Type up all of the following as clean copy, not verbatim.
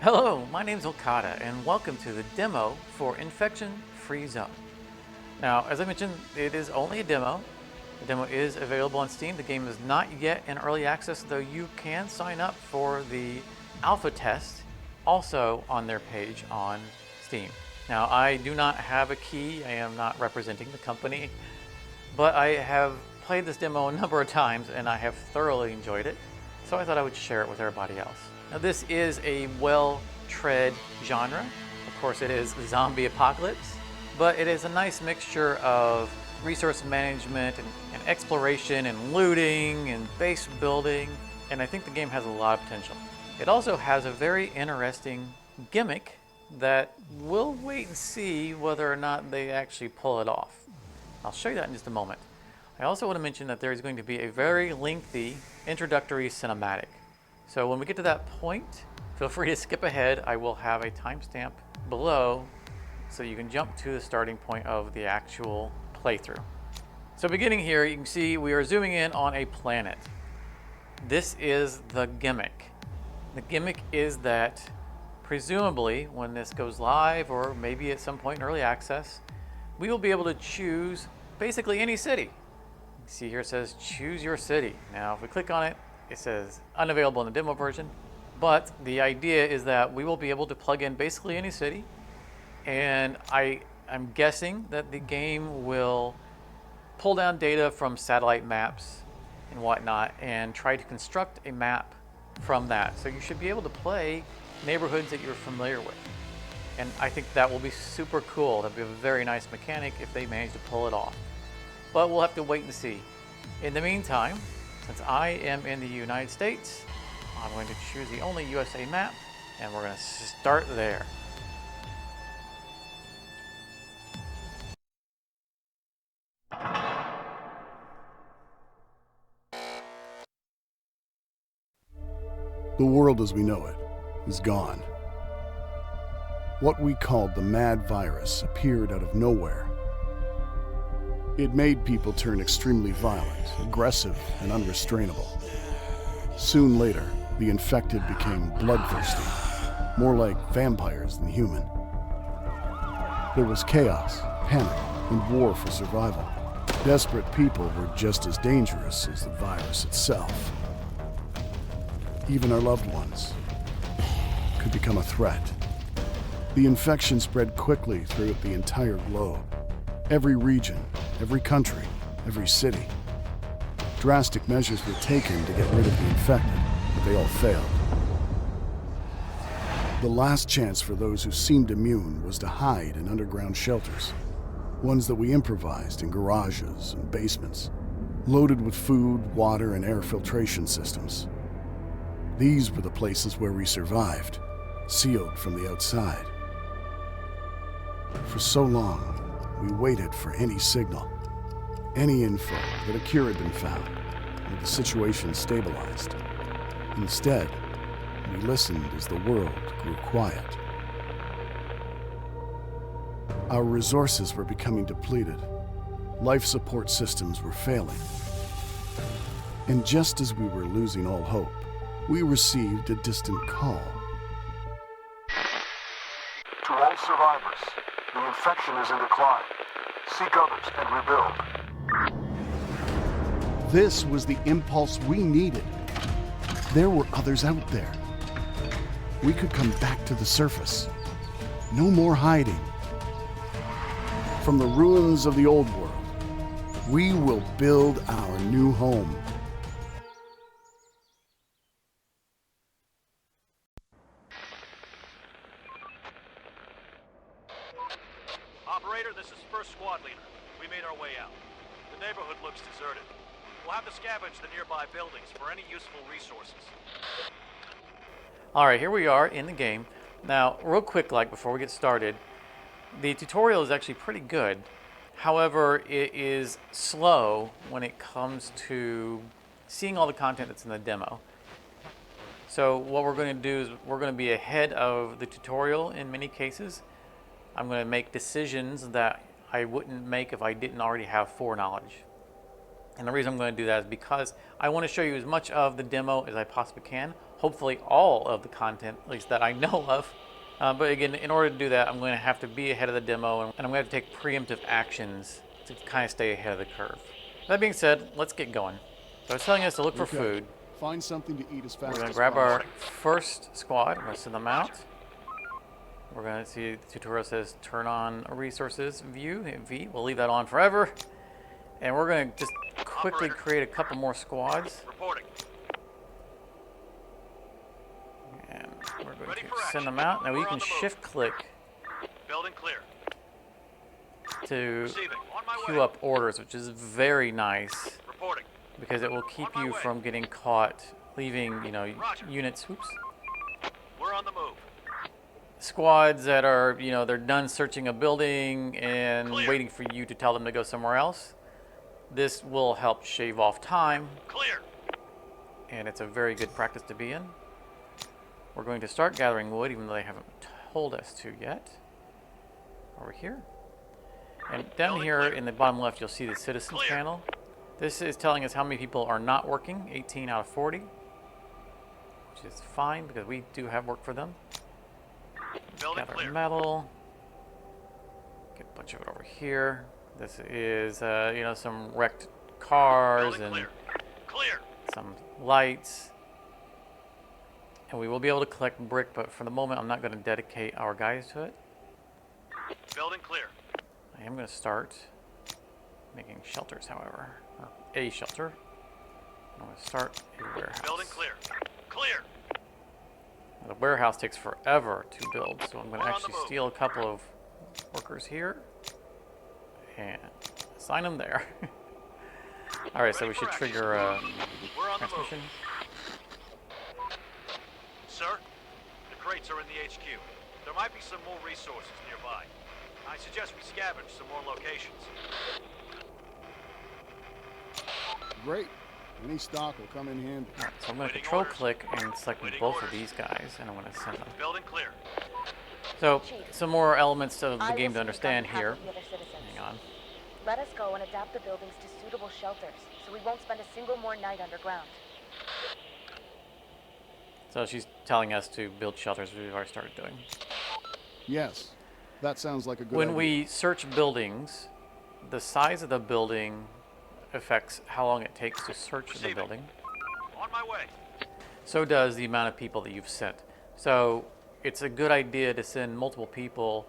Hello, my name's Okada, and welcome to the demo for Infection Free Zone. Now, as I mentioned, it is only a demo. The demo is available on Steam. The game is not yet in early access, though you can sign up for the alpha test also on their page on Steam. Now, I do not have a key. I am not representing the company, but I have played this demo a number of times and I have thoroughly enjoyed it, so I thought I would share it with everybody else. Now, this is a well-tread genre. Of course, it is zombie apocalypse, but it is a nice mixture of resource management and exploration and looting and base building, and I think the game has a lot of potential. It also has a very interesting gimmick that we'll wait and see whether or not they actually pull it off. I'll show you that in just a moment. I also want to mention that there is going to be a very lengthy introductory cinematic. So when we get to that point, feel free to skip ahead. I will have a timestamp below so you can jump to the starting point of the actual playthrough. So beginning here, you can see we are zooming in on a planet. This is the gimmick. The gimmick is that presumably when this goes live, or maybe at some point in early access, we will be able to choose basically any city. You see here it says choose your city. Now if we click on it, it says unavailable in the demo version, but the idea is that we will be able to plug in basically any city, and I'm guessing that the game will pull down data from satellite maps and whatnot and try to construct a map from that. So you should be able to play neighborhoods that you're familiar with. And I think that will be super cool. That'll be a very nice mechanic if they manage to pull it off. But we'll have to wait and see. In the meantime, since I am in the United States, I'm going to choose the only USA map, and we're going to start there. The world as we know it is gone. What we called the mad virus appeared out of nowhere. It made people turn extremely violent, aggressive, and unrestrainable. Soon later, the infected became bloodthirsty, more like vampires than human. There was chaos, panic, and war for survival. Desperate people were just as dangerous as the virus itself. Even our loved ones could become a threat. The infection spread quickly throughout the entire globe. Every region, every country, every city. Drastic measures were taken to get rid of the infected, but they all failed. The last chance for those who seemed immune was to hide in underground shelters, ones that we improvised in garages and basements, loaded with food, water, and air filtration systems. These were the places where we survived, sealed from the outside. For so long, we waited for any signal, any info that a cure had been found, or the situation stabilized. Instead, we listened as the world grew quiet. Our resources were becoming depleted. Life support systems were failing. And just as we were losing all hope, we received a distant call. To all survivors, the infection is in decline. Seek others and rebuild. This was the impulse we needed. There were others out there. We could come back to the surface. No more hiding. From the ruins of the old world, we will build our new home. Operator, this is First Squad Leader. We made our way out. The neighborhood looks deserted. We'll have to scavenge the nearby buildings for any useful resources. All right, here we are in the game. Now, real quick, before we get started, the tutorial is actually pretty good. However, it is slow when it comes to seeing all the content that's in the demo. So what we're going to do is we're going to be ahead of the tutorial in many cases. I'm going to make decisions that I wouldn't make if I didn't already have foreknowledge. And the reason I'm going to do that is because I want to show you as much of the demo as I possibly can. hopefully all of the content, at least that I know of. But again, in order to do that, I'm going to have to be ahead of the demo, and I'm going to have to take preemptive actions to kind of stay ahead of the curve. That being said, let's get going. So it's telling us to look for Okay. food. Find something to eat as fast We're going as to grab our possible. first squad. We're going to send them out. We're going to see the tutorial says turn on resources view, V. We'll leave that on forever. And we're going to just quickly Operator. create a couple more squads. Reporting. And we're going Ready to for send action. them out. Now we We're can on the move. shift click Building clear. to Receiving. On my queue way. up orders, which is very nice Reporting. because it will keep On my you way. from getting caught leaving, Roger. units. Oops. We're on the move. Squads that are, they're done searching a building and Clear. waiting for you to tell them to go somewhere else. This will help shave off time, Clear. and it's a very good practice to be in. We're going to start gathering wood, even though they haven't told us to yet. Over here. And down Building here clear. in the bottom left, you'll see the citizens Clear. panel. This is telling us how many people are not working, 18 out of 40, which is fine because we do have work for them. Building Gather clear. metal. Get a bunch of it over here. This is, some wrecked cars Building and clear. Clear. some lights. And we will be able to collect brick, but for the moment, I'm not going to dedicate our guys to it. Building clear. I am going to start making shelters, however, or a shelter. I'm going to start a warehouse. Building clear. Clear. The warehouse takes forever to build, so I'm going to We're on the actually move. steal a couple of workers here and assign them there. All right, so Ready we for should action. trigger We're on the move. transmission. Sir, the crates are in the HQ. There might be some more resources nearby. I suggest we scavenge some more locations. Great. Any stock will come in handy. All right, so I'm going to Waiting control orders. click and select Waiting both of orders. these guys, and I'm going to send them. Building clear. So some more elements of the I game will to speak on understand behalf here. of the other citizens. Hang on. Let us go and adapt the buildings to suitable shelters, so we won't spend a single more night underground. So she's telling us to build shelters, which we've already started doing. Yes. That sounds like a good When idea. we search buildings, the size of the building affects how long it takes to search the Receiving. building. On my way. So does the amount of people that you've sent. So it's a good idea to send multiple people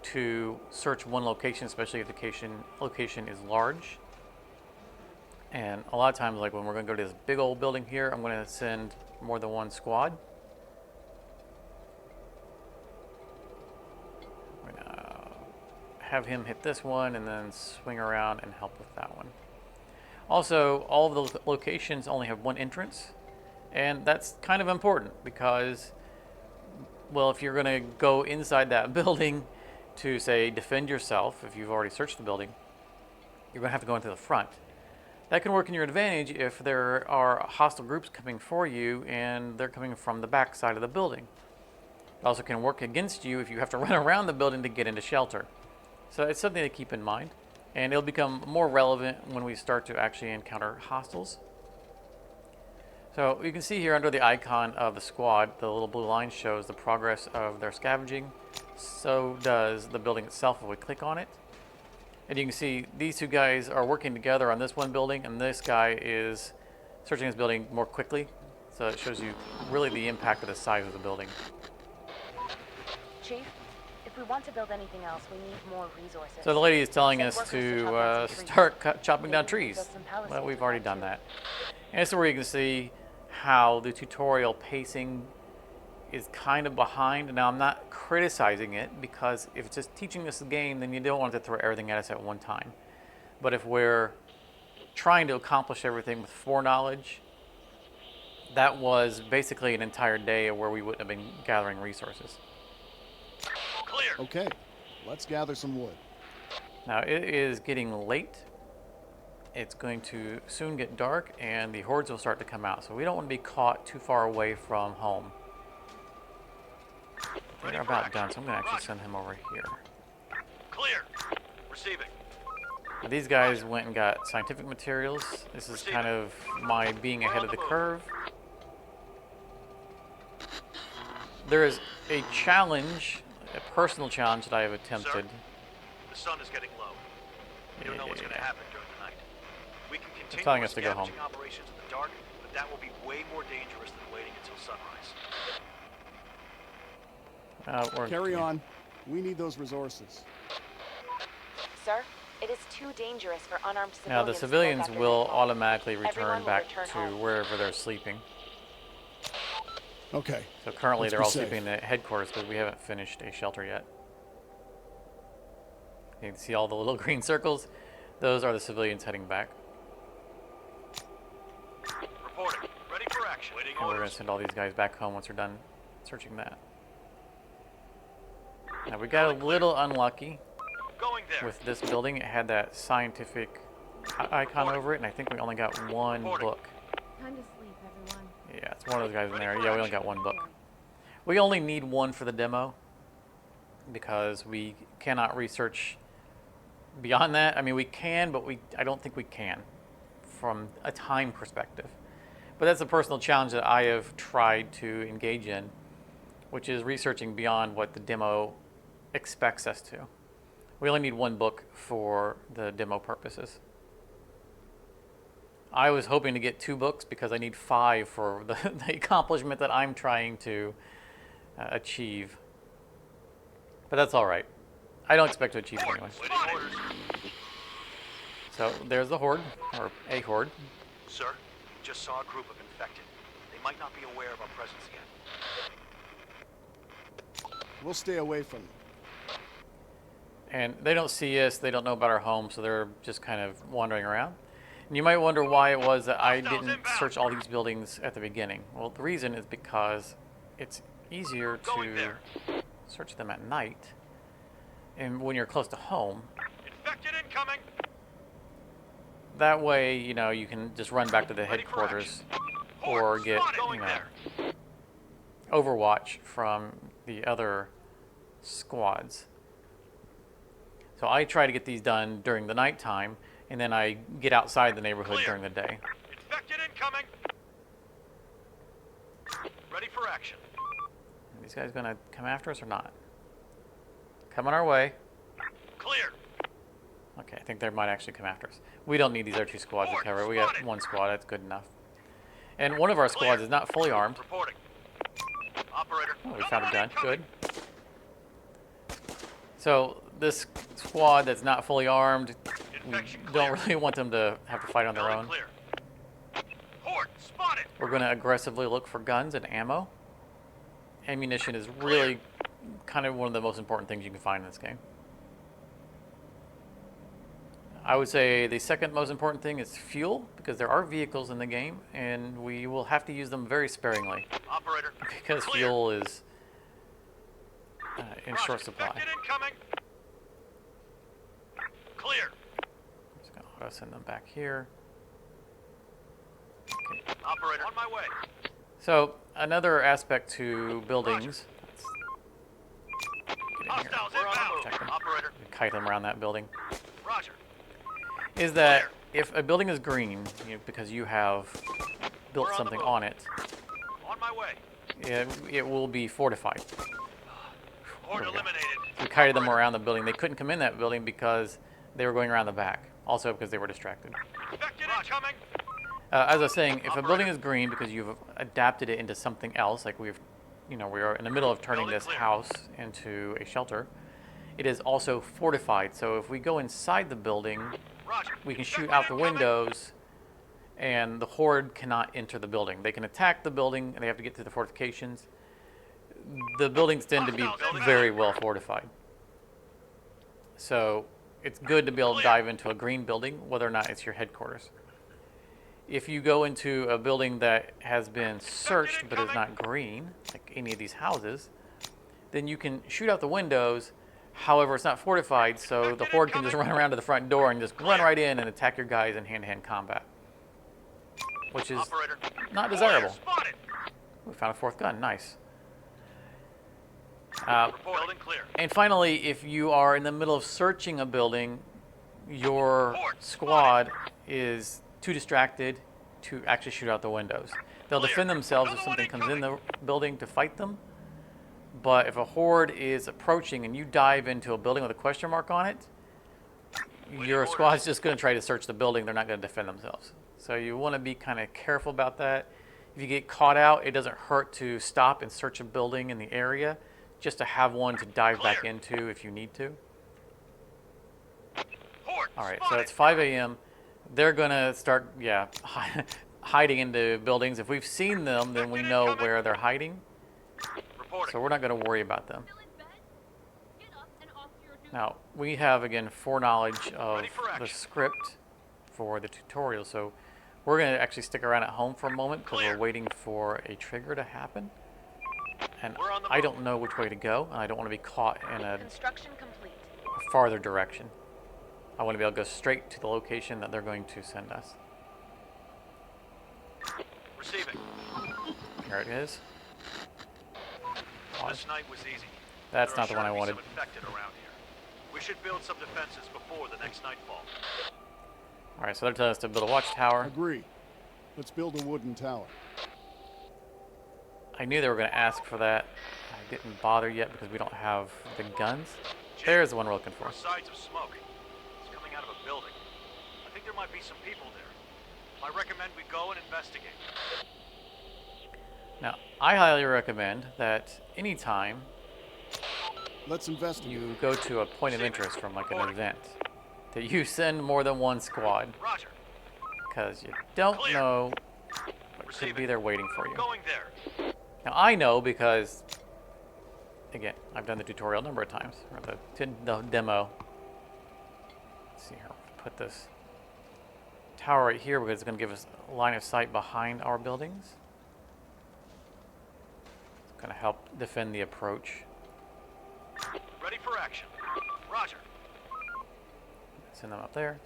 to search one location, especially if the location is large. And a lot of times, like when we're going to go to this big old building here, I'm going to send more than one squad. I'm going to have him hit this one and then swing around and help with that one. Also, all of the locations only have one entrance, and that's kind of important because, well, if you're going to go inside that building to, say, defend yourself, if you've already searched the building, you're going to have to go into the front. That can work in your advantage if there are hostile groups coming for you and they're coming from the back side of the building. It also can work against you if you have to run around the building to get into shelter. So it's something to keep in mind, and it'll become more relevant when we start to actually encounter hostiles. So you can see here under the icon of the squad, the little blue line shows the progress of their scavenging. So does the building itself if we click on it. And you can see these two guys are working together on this one building, and this guy is searching this building more quickly. So it shows you really the impact of the size of the building. Chief, if we want to build anything else, we need more resources. So the lady is telling Send us workers to chop down some trees. start chopping down Maybe we can trees. build some palisades Well, we've with already that done too. that. And this is where you can see how the tutorial pacing is kind of behind. Now, I'm not criticizing it because if it's just teaching us the game, then you don't want to throw everything at us at one time. But if we're trying to accomplish everything with foreknowledge, that was basically an entire day of where we wouldn't have been gathering resources. Clear. Okay. Let's gather some wood. Now, it is getting late. It's going to soon get dark, and the hordes will start to come out. So we don't want to be caught too far away from home. Ready They're for about action. done, so I'm going to actually Roger. send him over here. Clear. Receiving. These guys went and got scientific materials. This is kind of my being ahead of the curve. there is a challenge, a personal challenge that I have attempted. The sun is getting low. We don't know what's going to happen during the night. We can continue telling our us to go home. scavenging operations in the dark, but that will be way more dangerous than waiting until sunrise. Carry on. We need those resources. Sir, it is too dangerous for unarmed civilians. Now the to civilians work after will nightfall. automatically Everyone return will back return to home. wherever they're sleeping. Okay. So currently Let's they're be all safe. sleeping in the headquarters because we haven't finished a shelter yet. You can see all the little green circles. Those are the civilians heading back. Reporting. Ready for action. Waiting And we're going orders. to send all these guys back home once we're done searching that. Now we got a little unlucky Going there. with this building. It had that scientific icon over it, and I think we only got one Reporting. book. Time to sleep, everyone. Yeah, it's one of those guys in Ready there. for Yeah, we only action. got one book. We only need one for the demo because we cannot research beyond that. I mean, we can, but I don't think we can from a time perspective. But that's a personal challenge that I have tried to engage in, which is researching beyond what the demo expects us to. We only need one book for the demo purposes. I was hoping to get 2 books because I need 5 for the accomplishment that I'm trying to achieve. But that's all right. I don't expect to achieve it anyway. Waiting orders. So there's the horde, or a horde. Sir, we just saw a group of infected. They might not be aware of our presence yet. We'll stay away from them. And they don't see us, they don't know about our home, so they're just kind of wandering around. And you might wonder why it was that I Hostiles didn't inbound. search all these buildings at the beginning. Well, the reason is because it's easier Going to there. search them at night. And when you're close to home, Infected incoming. that way, you know, you can just run back to the Ready for headquarters Horde or get, spotted. you Going know, there. Overwatch from the other squads. So I try to get these done during the nighttime, and then I get outside the neighborhood Clear. during the day. Infected incoming. Ready for action. Are these guys gonna come after us or not? Coming our way. Clear. Okay, I think they might actually come after us. We don't need these other 2 squads to Horde cover. We got spotted. 1 squad, that's good enough. And one of our squads is not fully armed. Reporting. Operator. Oh, we found a gun. Good. So this squad that's not fully armed, we Infection don't clear. really want them to have to fight on their Building own. clear. Horde spotted. We're going to aggressively look for guns and ammo. Ammunition is really kind of one of the most important things you can find in this game. I would say the second most important thing is fuel, because there are vehicles in the game, and we will have to use them very sparingly, Operator. because clear. fuel is in Roger. short supply. Infected incoming. Clear. I'm just going to auto send them back here. Okay. Operator. On my way. So another aspect to buildings, let's get in here, Hostiles We're on the inbound. move. Check them. Operator. Kite them around that building. Roger. Is that Clear. if a building is green, because you have built We're on the something move. on it, On my way. it will be fortified. Horde There we go. eliminated. We kited them Operator. around the building. They couldn't come in that building because they were going around the back. Also because they were distracted. Infected incoming. As I was saying, if a building Operator. is green because you've adapted it into something else, like we are in the middle of turning Building this clear. house into a shelter, it is also fortified. So if we go inside the building, Roger. we can shoot Infected out the incoming. windows, and the horde cannot enter the building. They can attack the building, and they have to get to the fortifications. The buildings tend to be very well fortified. So it's good to be able to dive into a green building, whether or not it's your headquarters. If you go into a building that has been searched but is not green, like any of these houses, then you can shoot out the windows. However, it's not fortified, so the horde can just run around to the front door and just run right in and attack your guys in hand-to-hand combat, which is Operator. not desirable. Spotted. We found a 4th gun. Nice. Building clear. And finally, if you are in the middle of searching a building, your squad is too distracted to actually shoot out the windows. They'll defend themselves if something comes in the building to fight them, But if a horde is approaching and you dive into a building with a question mark on it, your squad's just going to try to search the building. They're not going to defend themselves. So you want to be kind of careful about that. If you get caught out, it doesn't hurt to stop and search a building in the area, just to have one to dive back into if you need to. All right, so it's 5 a.m. They're going to start, hiding into buildings. If we've seen them, then we know where they're hiding. So we're not going to worry about them. Now, we have, again, foreknowledge of the script for the tutorial, so we're going to actually stick around at home for a moment because we're waiting for a trigger to happen. And I don't know which way to go, and I don't want to be caught in a Construction complete. farther direction. I want to be able to go straight to the location that they're going to send us. Receiving. Here it is. This night was easy. That's There are not the one I sure to be wanted. some infected around here. We should build some defenses before the next nightfall. All right, so they're telling us to build a watchtower. Agree. Let's build a wooden tower. I knew they were going to ask for that. I didn't bother yet because we don't have the guns. There's the one we're looking for. There are signs of smoke. It's coming out of a building. I think there might be some people there. I recommend we go and investigate. Now, I highly recommend that anytime Let's investigate. you go to a point of interest from like an event, that you send more than one squad, Roger. because you don't Clear. know what could be Receiving. there waiting for you. Going there. Now, I know because, again, I've done the tutorial a number of times, or the demo. Let's see here, put this tower right here because it's going to give us a line of sight behind our buildings. It's going to help defend the approach. Ready for action. Roger. Send them up there.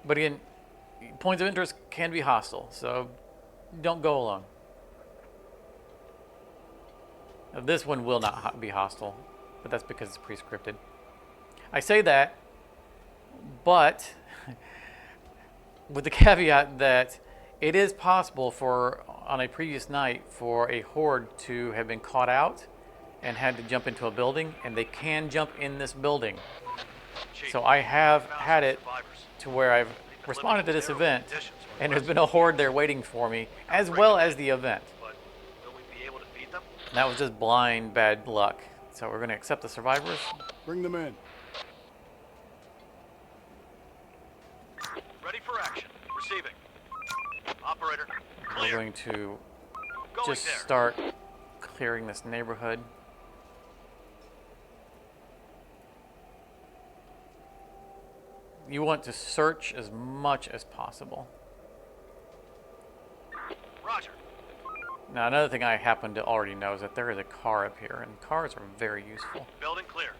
But again, points of interest can be hostile, so don't go alone. Now, this one will not be hostile, but that's because it's pre-scripted. I say that, but with the caveat that it is possible for, on a previous night, for a horde to have been caught out and had to jump into a building, and they can jump in this building. Chief, So I have found had some it survivors. to where I've Need to responded to limit this terrible event, conditions for and the there's been a horde there waiting for me, as well as the event. But will we be able to feed them? And that was just blind bad luck. So we're going to accept the survivors. Bring them in. Ready for action. Receiving. Operator. We're Clear. going to Going just there. start clearing this neighborhood. You want to search as much as possible. Roger. Now, another thing I happen to already know is that there is a car up here, and cars are very useful. Building clear.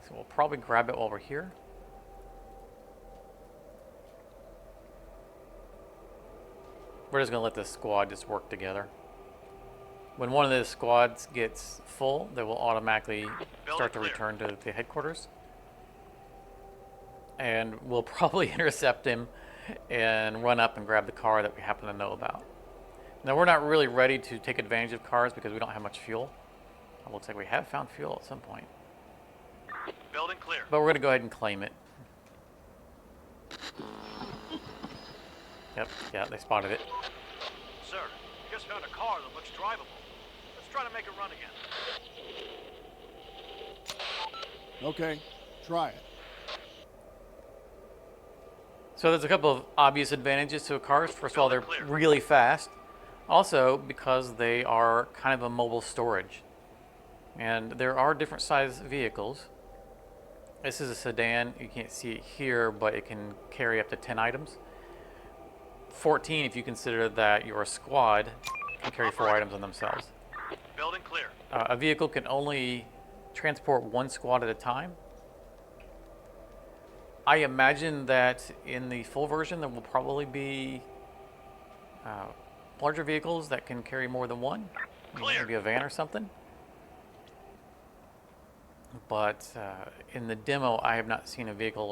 So we'll probably grab it while we're here. We're just going to let this squad just work together. When one of the squads gets full, they will automatically start to clear. return to the headquarters. And we'll probably intercept him and run up and grab the car that we happen to know about. Now, we're not really ready to take advantage of cars because we don't have much fuel. It looks like we have found fuel at some point. Building clear. But we're going to go ahead and claim it. Yep, yeah, they spotted it. Sir, we just found a car that looks drivable. Let's try to make it run again. Okay, try it. So there's a couple of obvious advantages to cars. First of all, they're Clear. really fast. Also, because they are kind of a mobile storage. And there are different size vehicles. This is a sedan. You can't see it here, but it can carry up to 10 items. 14 if you consider that your squad can carry 4 items on themselves. Building clear. A vehicle can only transport one squad at a time. I imagine that in the full version there will probably be larger vehicles that can carry more than one. Clear. Maybe a van or something. But in the demo, I have not seen a vehicle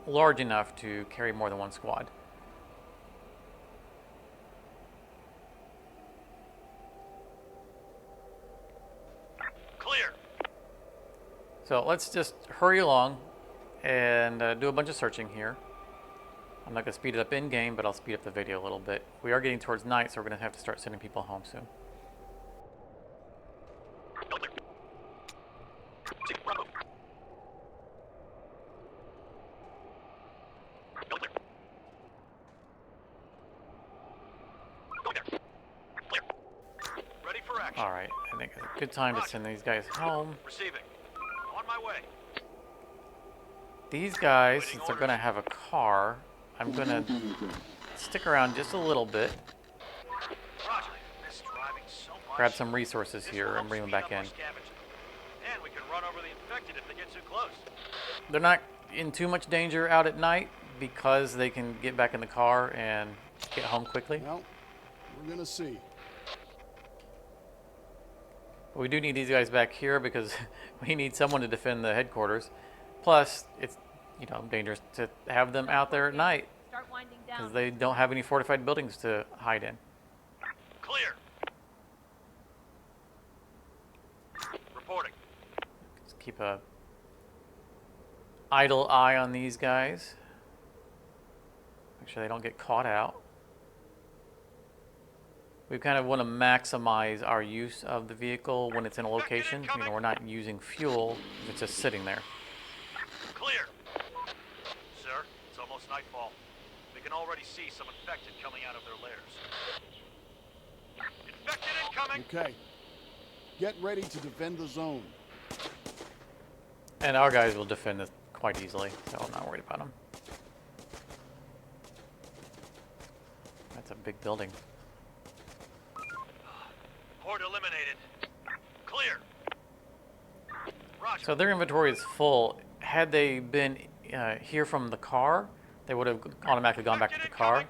large enough to carry more than one squad. So let's just hurry along and do a bunch of searching here. I'm not going to speed it up in-game, but I'll speed up the video a little bit. We are getting towards night, so we're going to have to start sending people home soon. Ready for action. All right, I think it's a good time to send these guys home. Receiving. On my way. These guys, since they're going to have a car, I'm going to stick around just a little bit, Roger. Miss driving so much. grab some resources This here, will and bring them speed back up our in. scavenging. And we can run over the infected if they get too close. They're not in too much danger out at night because they can get back in the car and get home quickly. Well, we're gonna see. But we do need these guys back here because we need someone to defend the headquarters. Plus, it's, you know, dangerous to have them out there at night Start winding because down. they don't have any fortified buildings to hide in. Clear. Reporting. Just keep a idle eye on these guys. Make sure they don't get caught out. We kind of want to maximize our use of the vehicle when it's in a location. You know, we're not using fuel if it's just sitting there. Clear. Sir, it's almost nightfall. We can already see some infected coming out of their lairs. Infected incoming! Okay. Get ready to defend the zone. And our guys will defend this quite easily, so I'm not worried about them. That's a big building. Horde eliminated. Clear. Roger. So their inventory is full. Had they been here from the car, they would have automatically gone back to the car.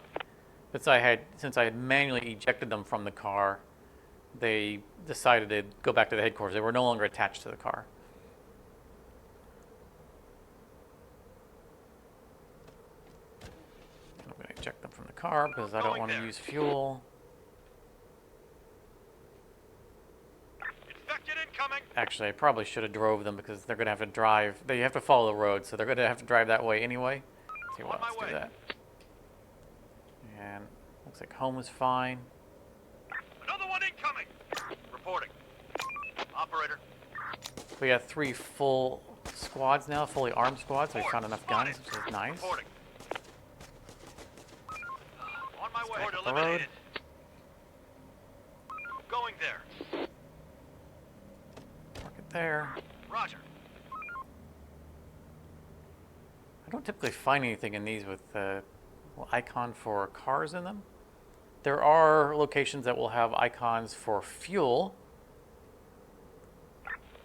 But since I had manually ejected them from the car, they decided to go back to the headquarters. They were no longer attached to the car. I'm going to eject them from the car because I don't Going want to there. use fuel. Infected incoming! Actually, I probably should have drove them because they're going to have to drive. They have to follow the road, so they're going to have to drive that way anyway. See what? On my Let's do way. that. And looks like home is fine. Another one incoming! Reporting. Operator. We have 3 full squads now, fully armed squads. So we found enough guns, which is nice. Reporting. On my way. Horde the road. eliminated. Going there. Mark it there. Roger. I don't typically find anything in these with icon for cars in them. There are locations that will have icons for fuel.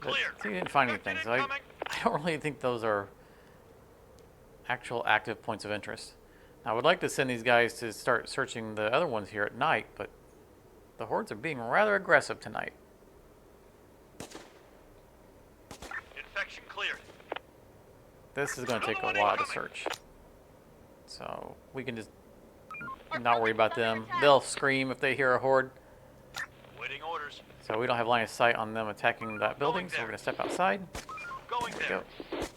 But Clear. you didn't find anything, Infected so I incoming. don't really think those are actual active points of interest. Now, I would like to send these guys to start searching the other ones here at night, but the hordes are being rather aggressive tonight. Infection cleared. This is going to take Another a one while to incoming. search. So we can just not worry about them. They'll scream if they hear a horde. Waiting orders. So we don't have line of sight on them attacking that building, so there. we're going to step outside. Going There we there. go.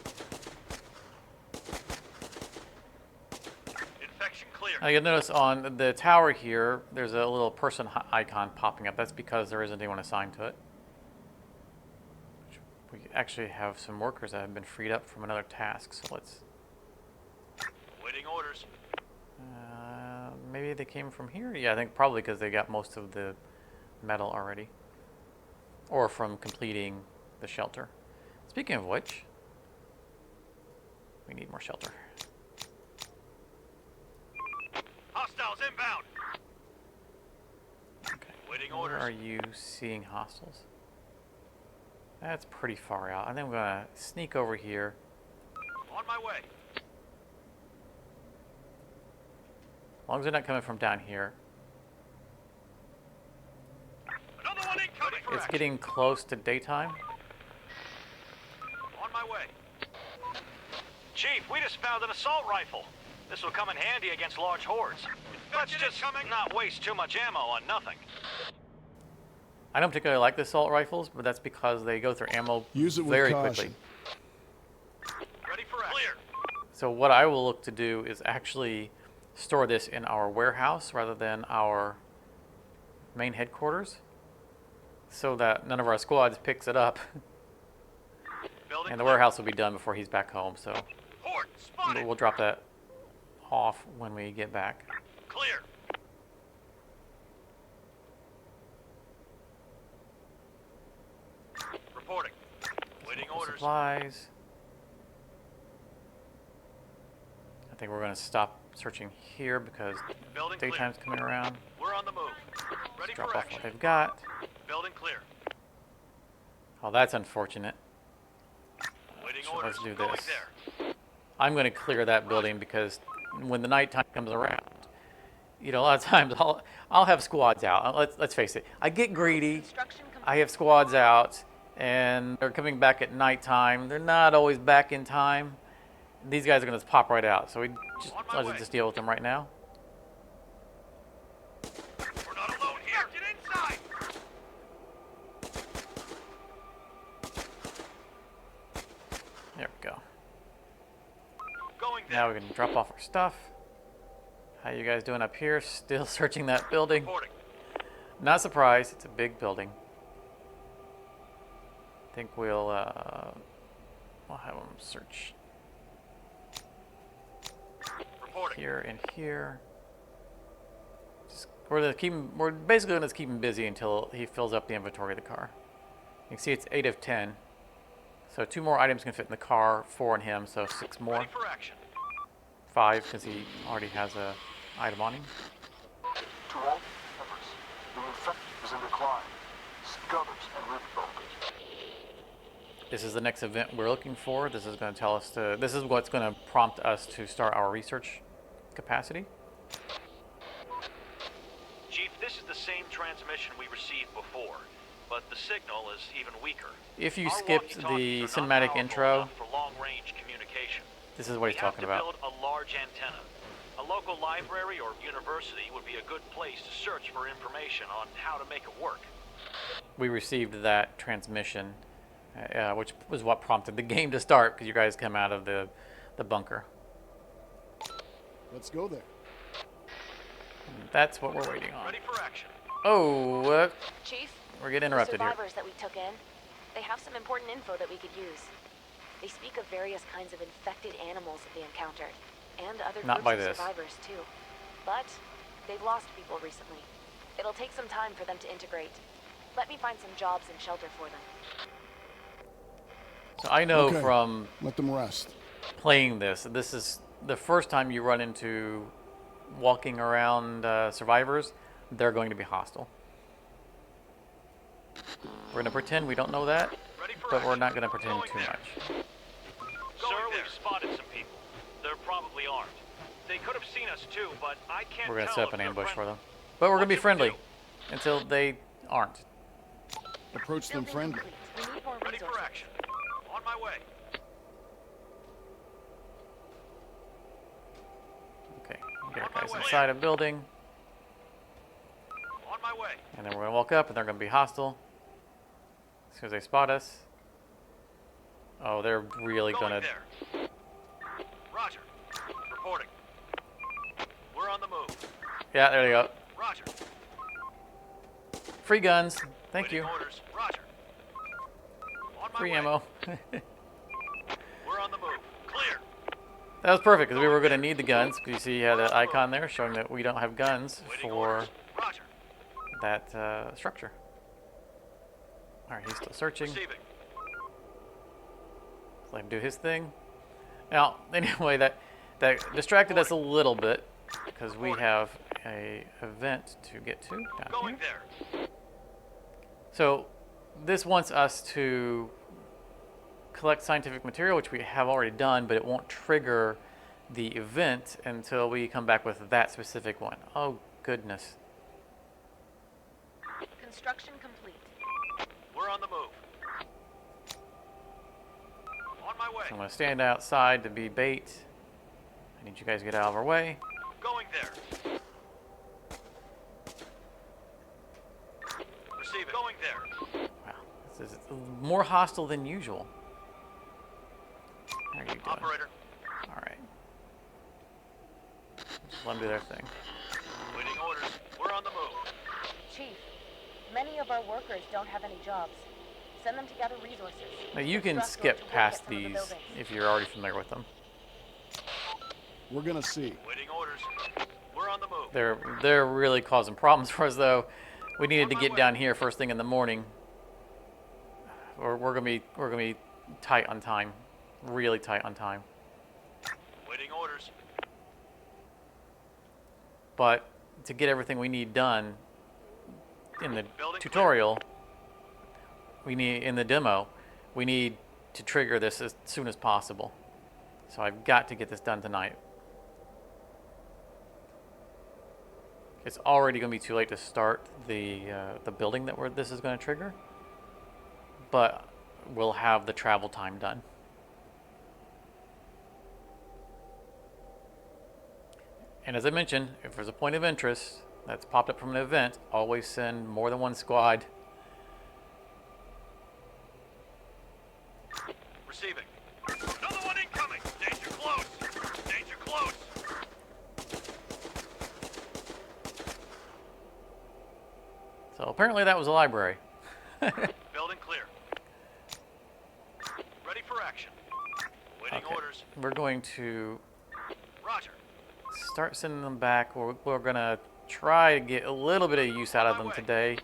Infection clear. Now you'll notice on the tower here, there's a little person icon popping up. That's because there isn't anyone assigned to it. We actually have some workers that have been freed up from another task, so let's... Waiting orders. Maybe they came from here? Yeah, I think probably because they got most of the metal already. Or from completing the shelter. Speaking of which, we need more shelter. Hostiles inbound. Okay. Waiting Where orders. are you seeing hostiles? That's pretty far out. I think I'm going to sneak over here. On my way. As long as they're not coming from down here. Another one incoming. It's getting close to daytime. On my way. Chief, we just found an assault rifle. This will come in handy against large hordes. Let's just not waste too much ammo on nothing. I don't particularly like the assault rifles, but that's because they go through ammo Use it with very caution. quickly. Ready for action. Clear. So what I will look to do is actually store this in our warehouse rather than our main headquarters, so that none of our squads picks it up, Building and the clear. warehouse will be done before he's back home. So Horde spotted. we'll drop that off when we get back. Clear. Reporting. Waiting orders. Supplies. I think we're going to stop searching here because Building daytime's coming around. clear. We're on the move. Ready Drop for off action. what they've got. Building clear. Oh, that's unfortunate. Waiting So orders. let's do Going this. there. I'm going to clear that building because when the nighttime comes around, you know, a lot of times I'll have squads out. Let's face it. I get greedy. Construction complete. I have squads out, and they're coming back at nighttime. They're not always back in time. These guys are going to pop right out. So On my let's just deal with them right now. We're not alone here. Get inside. There we go. Going there. Now we can drop off our stuff. How you guys doing up here? Still searching that building. Reporting. Not surprised. It's a big building. I think we'll have them search Reporting. here and here. We're basically going to keep him busy until he fills up the inventory of the car. You can see it's 8 of 10. So 2 more items can fit in the car, 4 on him, so 6 more. Ready for action. 5 because he already has a item on him. To all members, the infection is in decline. Seek others and rebuild. This is the next event we're looking for. This is going to tell us to. This is what's going to prompt us to start our research capacity. Chief, this is the same transmission we received before, but the signal is even weaker. If you Our skipped walkie-talkies the are not cinematic powerful intro, enough for long-range communication. this is what he's talking We have about. to build a large antenna. A local library or university would be a good place to search for information on how to make it work. We received that transmission, which was what prompted the game to start because you guys come out of the bunker. Let's go there. That's what we're waiting on. Ready for action. Oh, Chief, we're getting the interrupted here. survivors that we took in, they have some important info that we could use. They speak of various kinds of infected animals that they encountered, and other Not groups by of this. survivors too. But they've lost people recently. It'll take some time for them to integrate. Let me find some jobs and shelter for them. So I know Okay. from Let them rest. playing this is the first time you run into walking around survivors, they're going to be hostile. We're going to pretend we don't know that, Ready for but we're action. not going to pretend Going too there. much. Sir, we've spotted some people. They're probably armed. They could have seen us too, but I can't We're going to tell set up if an they're ambush for friendly. them. But we're going to be What should we friendly until they aren't. Approach them Building friendly. complete. We need more Ready for resources. action. On my way. Okay, get our On my guys way. inside a building, On my way. and then we're going to walk up and they're going to be hostile as soon as they spot us. Oh, they're really Going going to... there. Roger. Reporting. We're on the move. Yeah, there you go. Roger. Free guns. Thank Waiting you. Orders. Roger. On my Free way. ammo. We're on the move. Clear. That was perfect because we were going to need the guns. Because you see, you had an icon there showing that we don't have guns Waiting for orders. Roger. that structure. All right, he's still searching. Receiving. Let him do his thing. Now, anyway, that distracted us a little bit because we have a event to get to down Going here. there. So this wants us to collect scientific material, which we have already done, but it won't trigger the event until we come back with that specific one. Oh, goodness. Construction complete. We're on the move. On my way. So I'm going to stand outside to be bait. I need you guys to get out of our way. Going there. Receiving. Going there. This is more hostile than usual. How are you doing? Operator, All right. Just let them do their thing. waiting orders. We're on the move. Chief, many of our workers don't have any jobs. Send them to gather resources. Now you can Instruct them skip to work past at some of the these buildings. if you're already familiar with them. We're gonna see. Waiting orders. We're on the move. They're really causing problems for us though. We needed to get down here first thing in the morning, or we're gonna be tight on time, really tight on time. Waiting orders. But to get everything we need done in the Building tutorial, in the demo, we need to trigger this as soon as possible. So I've got to get this done tonight. It's already going to be too late to start the building that this is going to trigger, but we'll have the travel time done. And as I mentioned, if there's a point of interest that's popped up from an event, always send more than one squad. Receiving. Another one incoming. Danger close. Danger close. So apparently that was a library. Building clear. Ready for action. Waiting Okay. orders. We're going to Roger. start sending them back. We're going to try to get a little bit of use out of them today.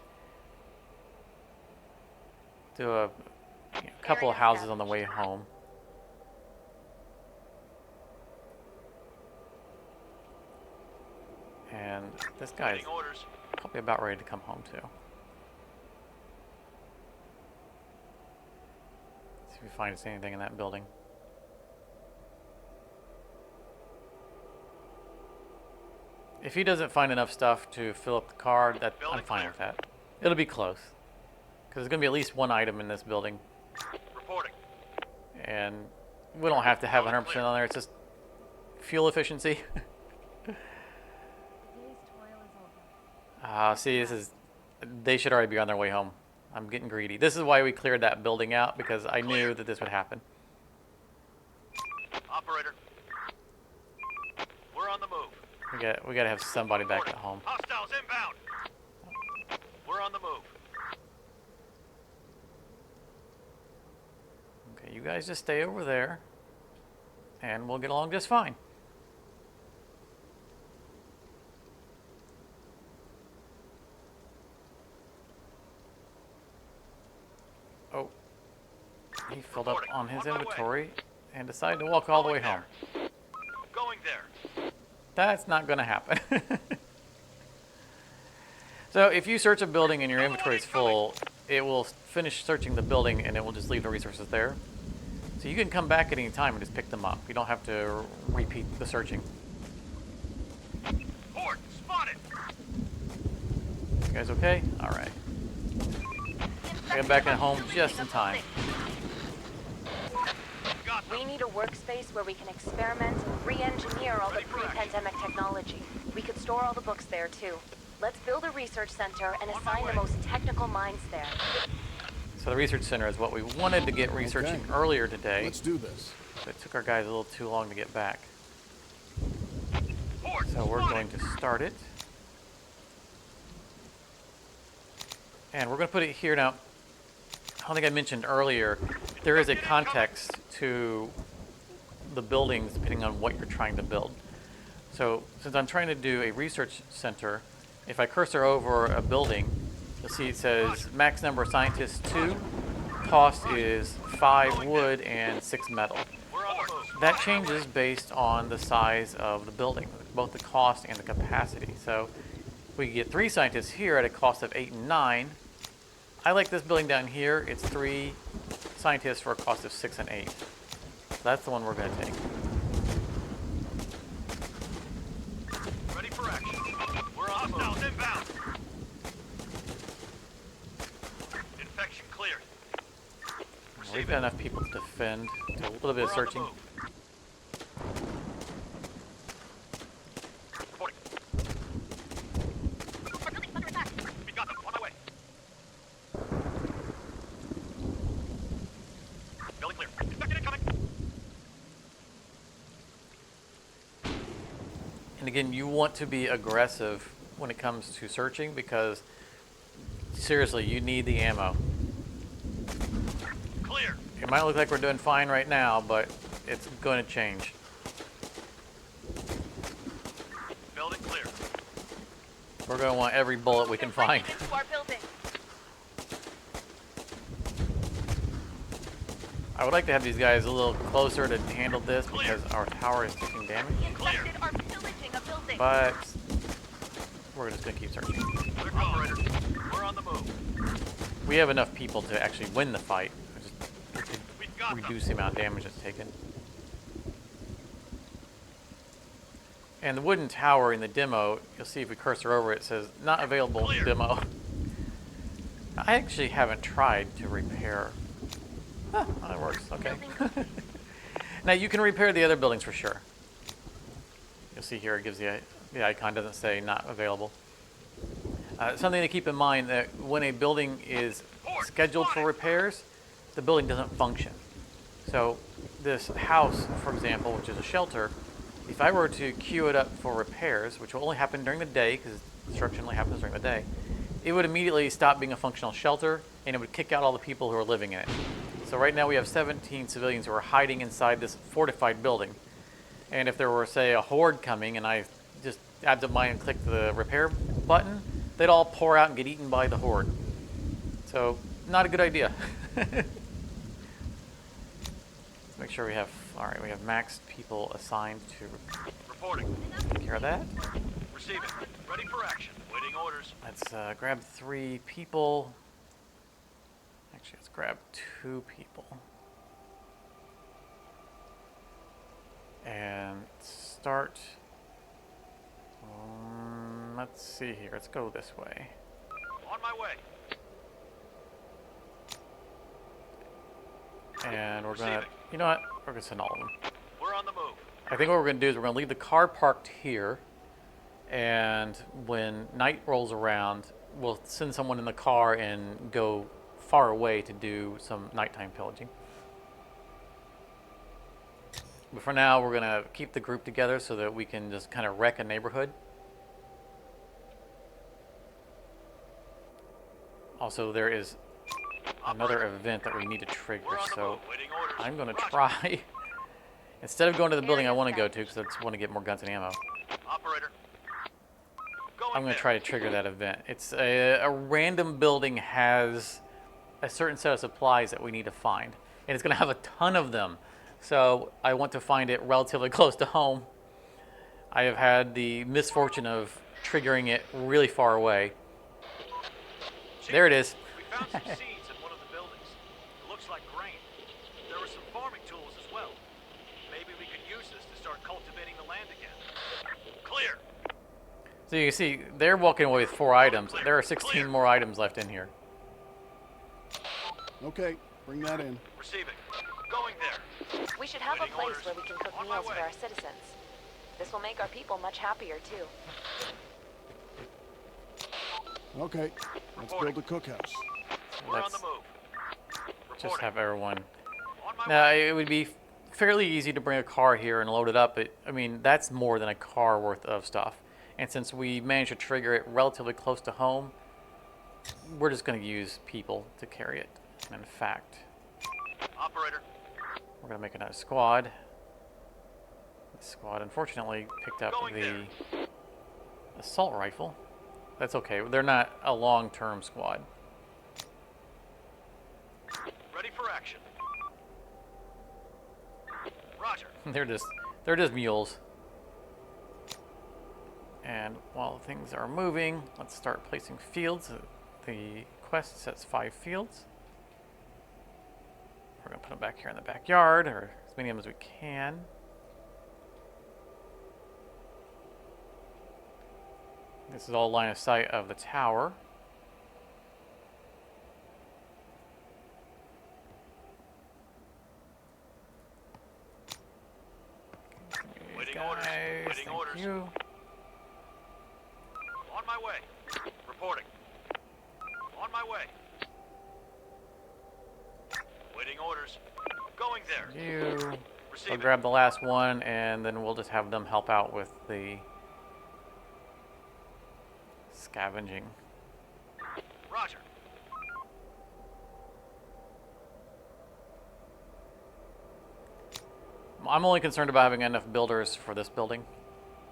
Do a couple of houses on the way home. And this guy's Waiting orders. probably about ready to come home too. See if we find us anything in that building. If he doesn't find enough stuff to fill up the car, I'm Building fine clear. with that. It'll be close. Because there's going to be at least one item in this building. Reporting. And we don't have to have 100% on there. It's just fuel efficiency. Today's toil is over. See, they should already be on their way home. I'm getting greedy. This is why we cleared that building out, because I knew that this would happen. Operator. We're on the move. We got to have somebody back at home. Hostiles inbound. We're on the move. Okay, you guys just stay over there, and we'll get along just fine. Oh, he filled up on his On my way. inventory and decided to walk all the way Going home. there. Going there. That's not going to happen. So if you search a building and your inventory is full, it will finish searching the building and it will just leave the resources there. So you can come back at any time and just pick them up. You don't have to repeat the searching. Horde spotted. You guys okay? All right. I got back at home just in time. Got them. We need a workspace where we can experiment and re-engineer all the Ready for action. pre-pandemic technology. We could store all the books there too. Let's build a research center and On my assign the way. most technical minds there. So the research center is what we wanted to get researching Okay. earlier today. Let's do this. But it took our guys a little too long to get back. Horde So we're spotted. going to start it. And we're going to put it here now. I don't think I mentioned earlier, there is a context to the buildings depending on what you're trying to build. So since I'm trying to do a research center, if I cursor over a building, you'll see it says max number of scientists 2, cost is 5 wood and 6 metal. We're on the move. That changes based on the size of the building, both the cost and the capacity. So we get 3 scientists here at a cost of 8 and 9. I like this building down here. It's 3 scientists for a cost of 6 and 8. So that's the one we're going to take. Ready for action. We're on the move. Inbound. Infection cleared. We've got enough people to defend, do a little bit of We're on the searching. move. Reporting. We got them. On my way. And again, you want to be aggressive when it comes to searching because seriously, you need the ammo. Clear. It might look like we're doing fine right now, but it's going to change. Building clear. We're going to want every bullet we can find. Into our building. I would like to have these guys a little closer to handle this because our tower is taking damage. The infected are pillaging a building. But we're just going to keep searching. Clear, operator. We're on the move. We have enough people to actually win the fight. We've got them. Reduce the amount of damage it's taken. And the wooden tower in the demo, you'll see if we cursor over it, it says not available in the demo. I actually haven't tried to repair. Oh, that works. Okay. Now you can repair the other buildings for sure. You'll see here it gives the icon doesn't say not available. Something to keep in mind that when a building is scheduled for repairs, the building doesn't function. So this house, for example, which is a shelter, if I were to queue it up for repairs, which will only happen during the day because construction only happens during the day, it would immediately stop being a functional shelter and it would kick out all the people who are living in it. So right now we have 17 civilians who are hiding inside this fortified building. And if there were, say, a horde coming and I just absent-minded and click the repair button, they'd all pour out and get eaten by the horde. So, not a good idea. Make sure we have, all right, we have max people assigned to Reporting. take care of that. Receiving. Ready for action. Waiting orders. Let's grab 3 people. Actually, let's grab 2 people. And start. Let's see here. Let's go this way. On my way. And we're gonna, you know what? We're gonna send all of them. We're on the move. I think what we're gonna do is we're gonna leave the car parked here, and when night rolls around, we'll send someone in the car and go far away to do some nighttime pillaging. But for now, we're gonna keep the group together so that we can just kind of wreck a neighborhood. Also, there is another event that we need to trigger, so I'm going to try, instead of going to the building I want to go to, because I just want to get more guns and ammo, Operator. I'm going to try to trigger that event. It's a random building has a certain set of supplies that we need to find, and it's going to have a ton of them, so I want to find it relatively close to home. I have had the misfortune of triggering it really far away. There it is. We found some seeds in one of the buildings. It looks like grain. There were some farming tools as well. Maybe we could use this to start cultivating the land again. Clear. So you can see they're walking away with 4 items. There are 16 more items left in here. Okay, bring that in. Receiving. Going there. We should have a Waiting place orders. where we can cook On my meals for way. our citizens. This will make our people much happier, too. Okay, let's build a cookhouse. We're on Let's the move. just Reporting. have everyone. On my Now, way. it would be fairly easy to bring a car here and load it up. I mean, that's more than a car worth of stuff. And since we managed to trigger it relatively close to home, we're just going to use people to carry it. And in fact, Operator. we're going to make another squad. The squad unfortunately picked up Going the there. assault rifle. That's okay. They're not a long-term squad. Ready for action. Roger. They're just mules. And while things are moving, let's start placing fields. The quest sets 5 fields. We're gonna put them back here in the backyard, or as many of them as we can. This is all line of sight of the tower. Waiting orders. Waiting Thank orders. you. On my way. Reporting. On my way. Waiting orders. Going there. You. I'll Receiving. grab the last one, and then we'll just have them help out with the scavenging. Roger. I'm only concerned about having enough builders for this building,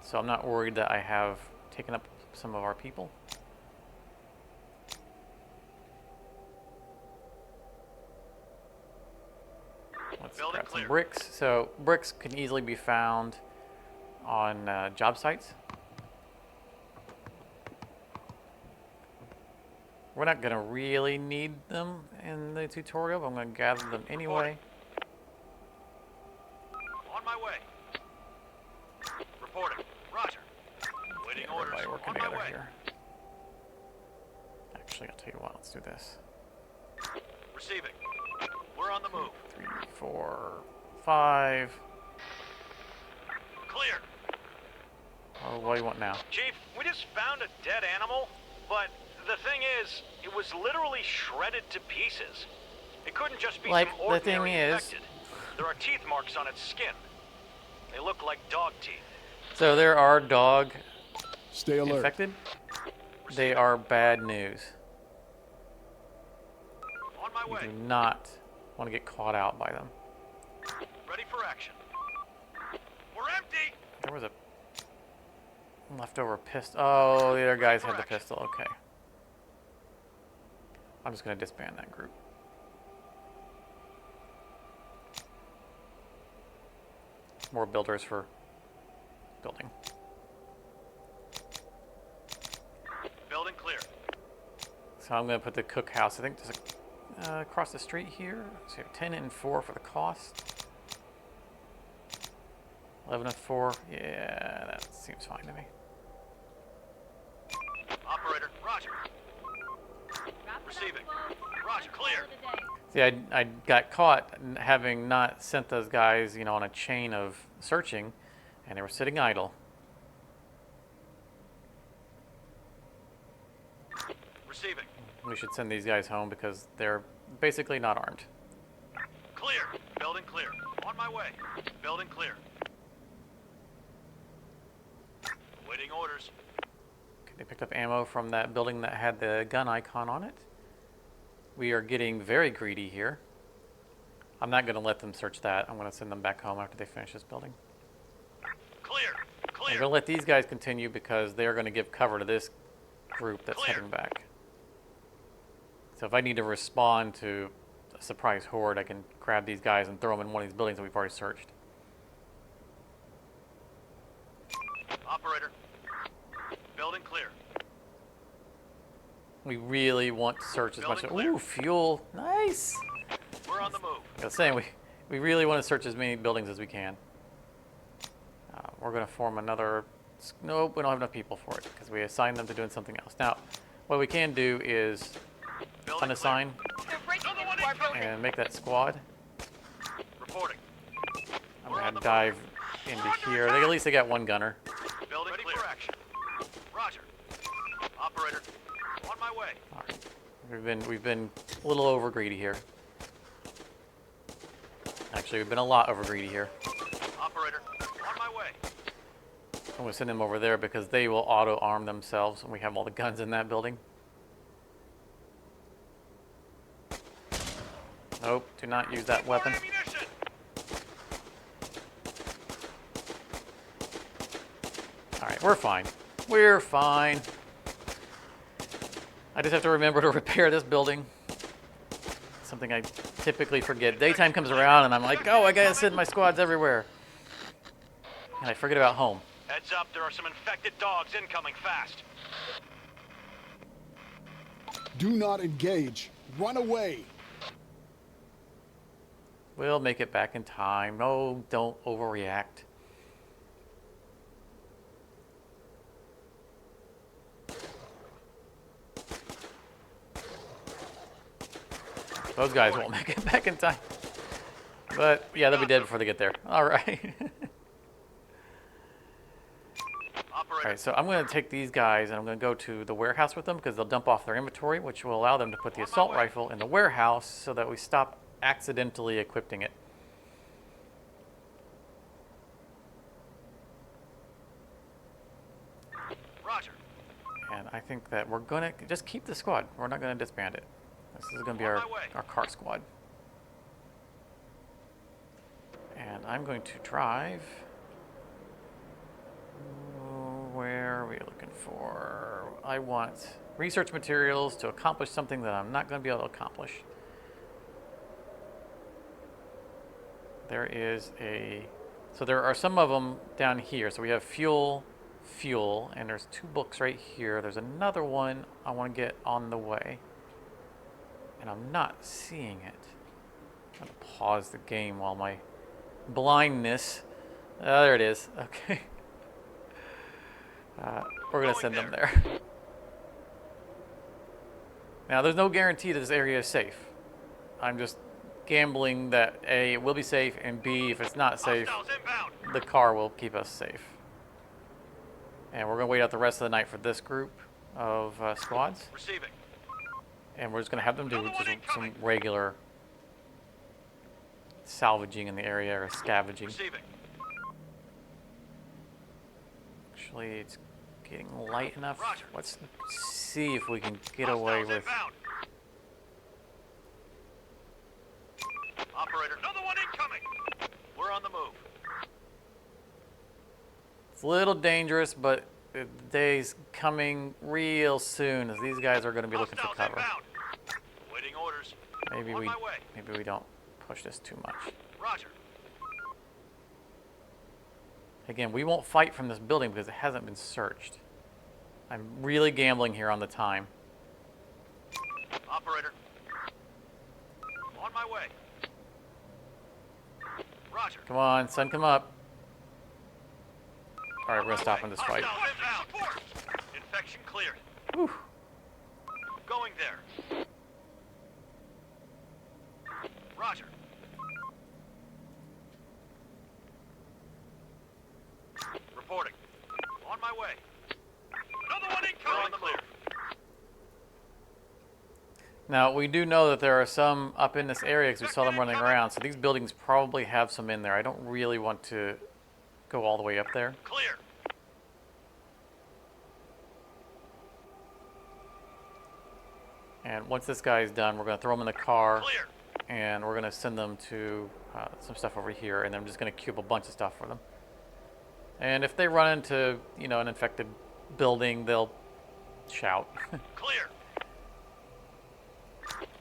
so I'm not worried that I have taken up some of our people. Let's Building grab some clear. bricks. So bricks can easily be found on job sites. We're not going to really need them in the tutorial, but I'm going to gather them anyway. On my way. Reporting. Roger. Waiting Get orders. everybody working On my together way. here. Actually, I'll tell you what, let's do this. Receiving. We're on the move. 3, 4, 5. Clear. Oh, what do you want now? Chief, we just found a dead animal, but the thing is, it was literally shredded to pieces. It couldn't just be Like, some the thing ordinary is- infected. There are teeth marks on its skin. They look like dog teeth. So there are dog Stay alert. infected. They are bad news. On my You way. do not want to get caught out by them. Ready for action. We're empty. There was a leftover pistol. Oh, the other guys had the pistol. Okay. I'm just going to disband that group. More builders for building. Building clear. So I'm going to put the cookhouse, I think there's a, across the street here. So you have 10 and 4 for the cost. 11 and 4. Yeah, that seems fine to me. Operator, roger. Receiving. Roger, clear. See, I got caught having not sent those guys, you know, on a chain of searching, and they were sitting idle. Receiving. We should send these guys home because they're basically not armed. Clear. Building clear. On my way. Building clear. Waiting orders. Okay, they picked up ammo from that building that had the gun icon on it. We are getting very greedy here. I'm not going to let them search that. I'm going to send them back home after they finish this building. Clear. I'm Clear. going to let these guys continue because they are going to give cover to this group that's Clear. heading back. So if I need to respond to a surprise horde, I can grab these guys and throw them in one of these buildings that we've already searched. Operator. Building clear. We really want to search as much. Building clear. Ooh, fuel. Nice. We're on the move. I was saying, we really want to search as many buildings as we can. We're going to form another... Nope, we don't have enough people for it because we assigned them to doing something else. Now, what we can do is Building unassign They're breaking Another one into our incoming. building. and make that squad. clear. Reporting. I'm We're going on to the dive into here. At least they got one gunner. Building ready clear. For action. Roger. Operator. On my way. All right. We've been a little over greedy here. Actually, we've been a lot over greedy here. Operator. On my way. I'm going to send them over there because they will auto-arm themselves when we have all the guns in that building. Nope, do not use that weapon. More ammunition. Alright, we're fine. We're fine. I just have to remember to repair this building. Something I typically forget. Daytime comes around and I'm like, oh, I gotta send my squads everywhere. And I forget about home. Heads up, there are some infected dogs incoming fast. Do not engage. Run away. We'll make it back in time. No, don't overreact. Those guys won't make it back in time. But, yeah, they'll be dead before they get there. All right. Operator. All right, so I'm going to take these guys and I'm going to go to the warehouse with them because they'll dump off their inventory, which will allow them to put the assault rifle in the warehouse so that we stop accidentally equipping it. Roger. And I think that we're gonna just keep the squad. We're not gonna disband it. This is gonna be On our my way. car squad. And I'm going to drive. Where are we looking for? I want research materials to accomplish something that I'm not going to be able to accomplish. There is a... So there are some of them down here. So we have fuel, and there's 2 books right here. There's another one I want to get on the way. And I'm not seeing it. I'm going to pause the game while my blindness... there it is. Okay. We're going to send them there. Now, there's no guarantee that this area is safe. I'm just gambling that A, it will be safe, and B, if it's not safe, Hostiles inbound. the car will keep us safe. And we're going to wait out the rest of the night for this group of squads. Receiving. And we're just going to have them do Another one just some incoming. regular salvaging in the area, or scavenging. Receiving. Actually, it's getting light enough. Roger. Let's see if we can get away Hostiles with... inbound. Operator, another one incoming. We're on the move. It's a little dangerous, but the day's coming real soon, as these guys are going to be looking for Hostiles cover. inbound. Waiting orders. Maybe On we my way. don't push this too much. Roger. Again, we won't fight from this building because it hasn't been searched. I'm really gambling here on the time. Operator. On my way. Roger. Come on, son, come up. All right, we're going to stop in this fight. Hostiles inbound. Infection cleared. Whew. Going there. Roger. Reporting. On my way. Another one incoming. We're on the move. Now, we do know that there are some up in this area because we saw them running around, so these buildings probably have some in there. I don't really want to go all the way up there. Clear. And once this guy's done, we're going to throw him in the car, Clear. and we're going to send them to some stuff over here, and then I'm just going to cube a bunch of stuff for them. And if they run into, you know, an infected building, they'll shout. Clear.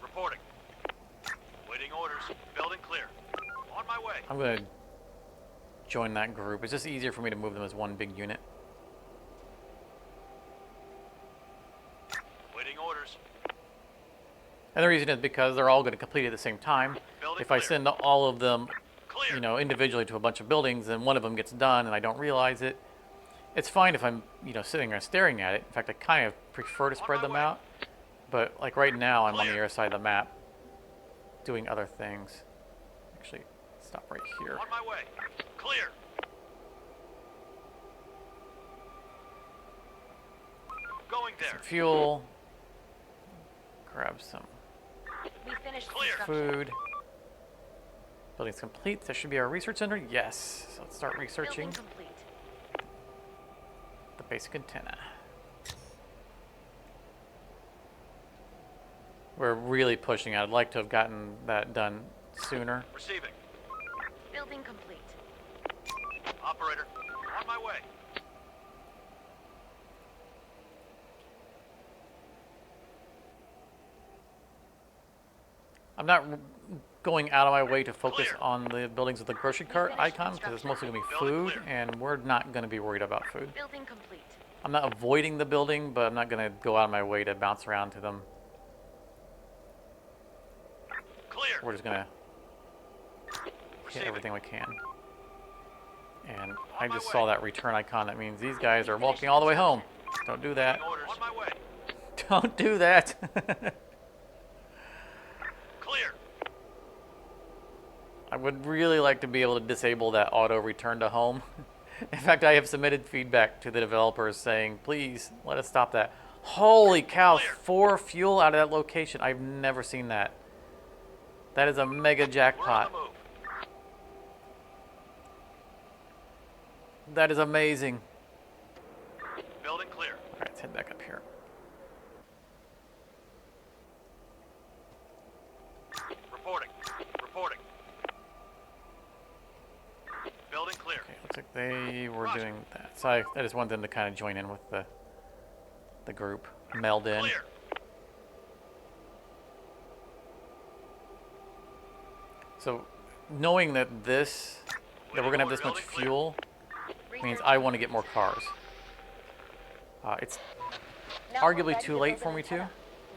Reporting. Waiting orders. Building clear. On my way. I'm going to join that group. It's just easier for me to move them as one big unit. Waiting orders. And the reason is because they're all going to complete at the same time. Building If I clear. send all of them, Clear. you know, individually to a bunch of buildings, and one of them gets done and I don't realize it, it's fine if I'm, you know, sitting there staring at it. In fact, I kind of prefer to spread my them way. out. But like right now, I'm on the Clear. other side of the map doing other things. Actually, stop right here. On my way. Clear. Going there. Some fuel. Grab some We finished Clear. construction. food. Building's complete. That should be our research center. Yes. So let's start researching Building complete. the basic antenna. We're really pushing it. I'd like to have gotten that done sooner. Receiving. Building complete. Operator. On my way. I'm not going out of my way to focus Clear. on the buildings with the grocery cart finished icon because it's mostly going to be Building food, clear. and we're not going to be worried about food. Building complete. I'm not avoiding the building, but I'm not going to go out of my way to bounce around to them. Clear. We're just going to hit Receiving. everything we can. And On I my just way. saw that return icon. That means these guys are walking all the way home. Don't do that. Waiting orders. On my way. Don't do that. Clear. I would really like to be able to disable that auto return to home. In fact, I have submitted feedback to the developers saying, please let us stop that. Holy cow, Clear. 4 fuel out of that location. I've never seen that. That is a mega We're on jackpot. the move. That is amazing. Building clear. All right, let's head back up here. they were doing that. So I just wanted them to kind of join in with the group, meld in. Clear. So knowing that we're gonna have this much fuel means I want to get more cars. It's Now arguably we're ready too to late build for an me to. antenna.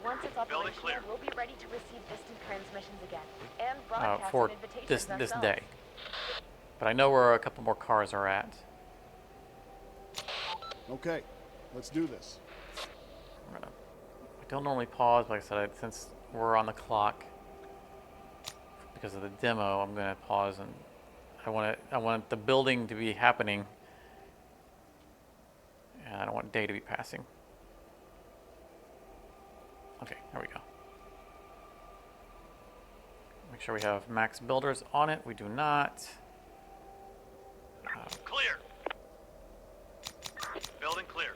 Once it's Building operational, clear. we'll be ready to receive distant transmissions again and broadcast For invitations this ourselves. day. But I know where a couple more cars are at. Okay, let's do this. I don't normally pause, but like I said, since we're on the clock because of the demo, I'm gonna pause, and I want the building to be happening, and I don't want day to be passing. Okay, there we go. Make sure we have max builders on it. We do not. Clear. Building clear.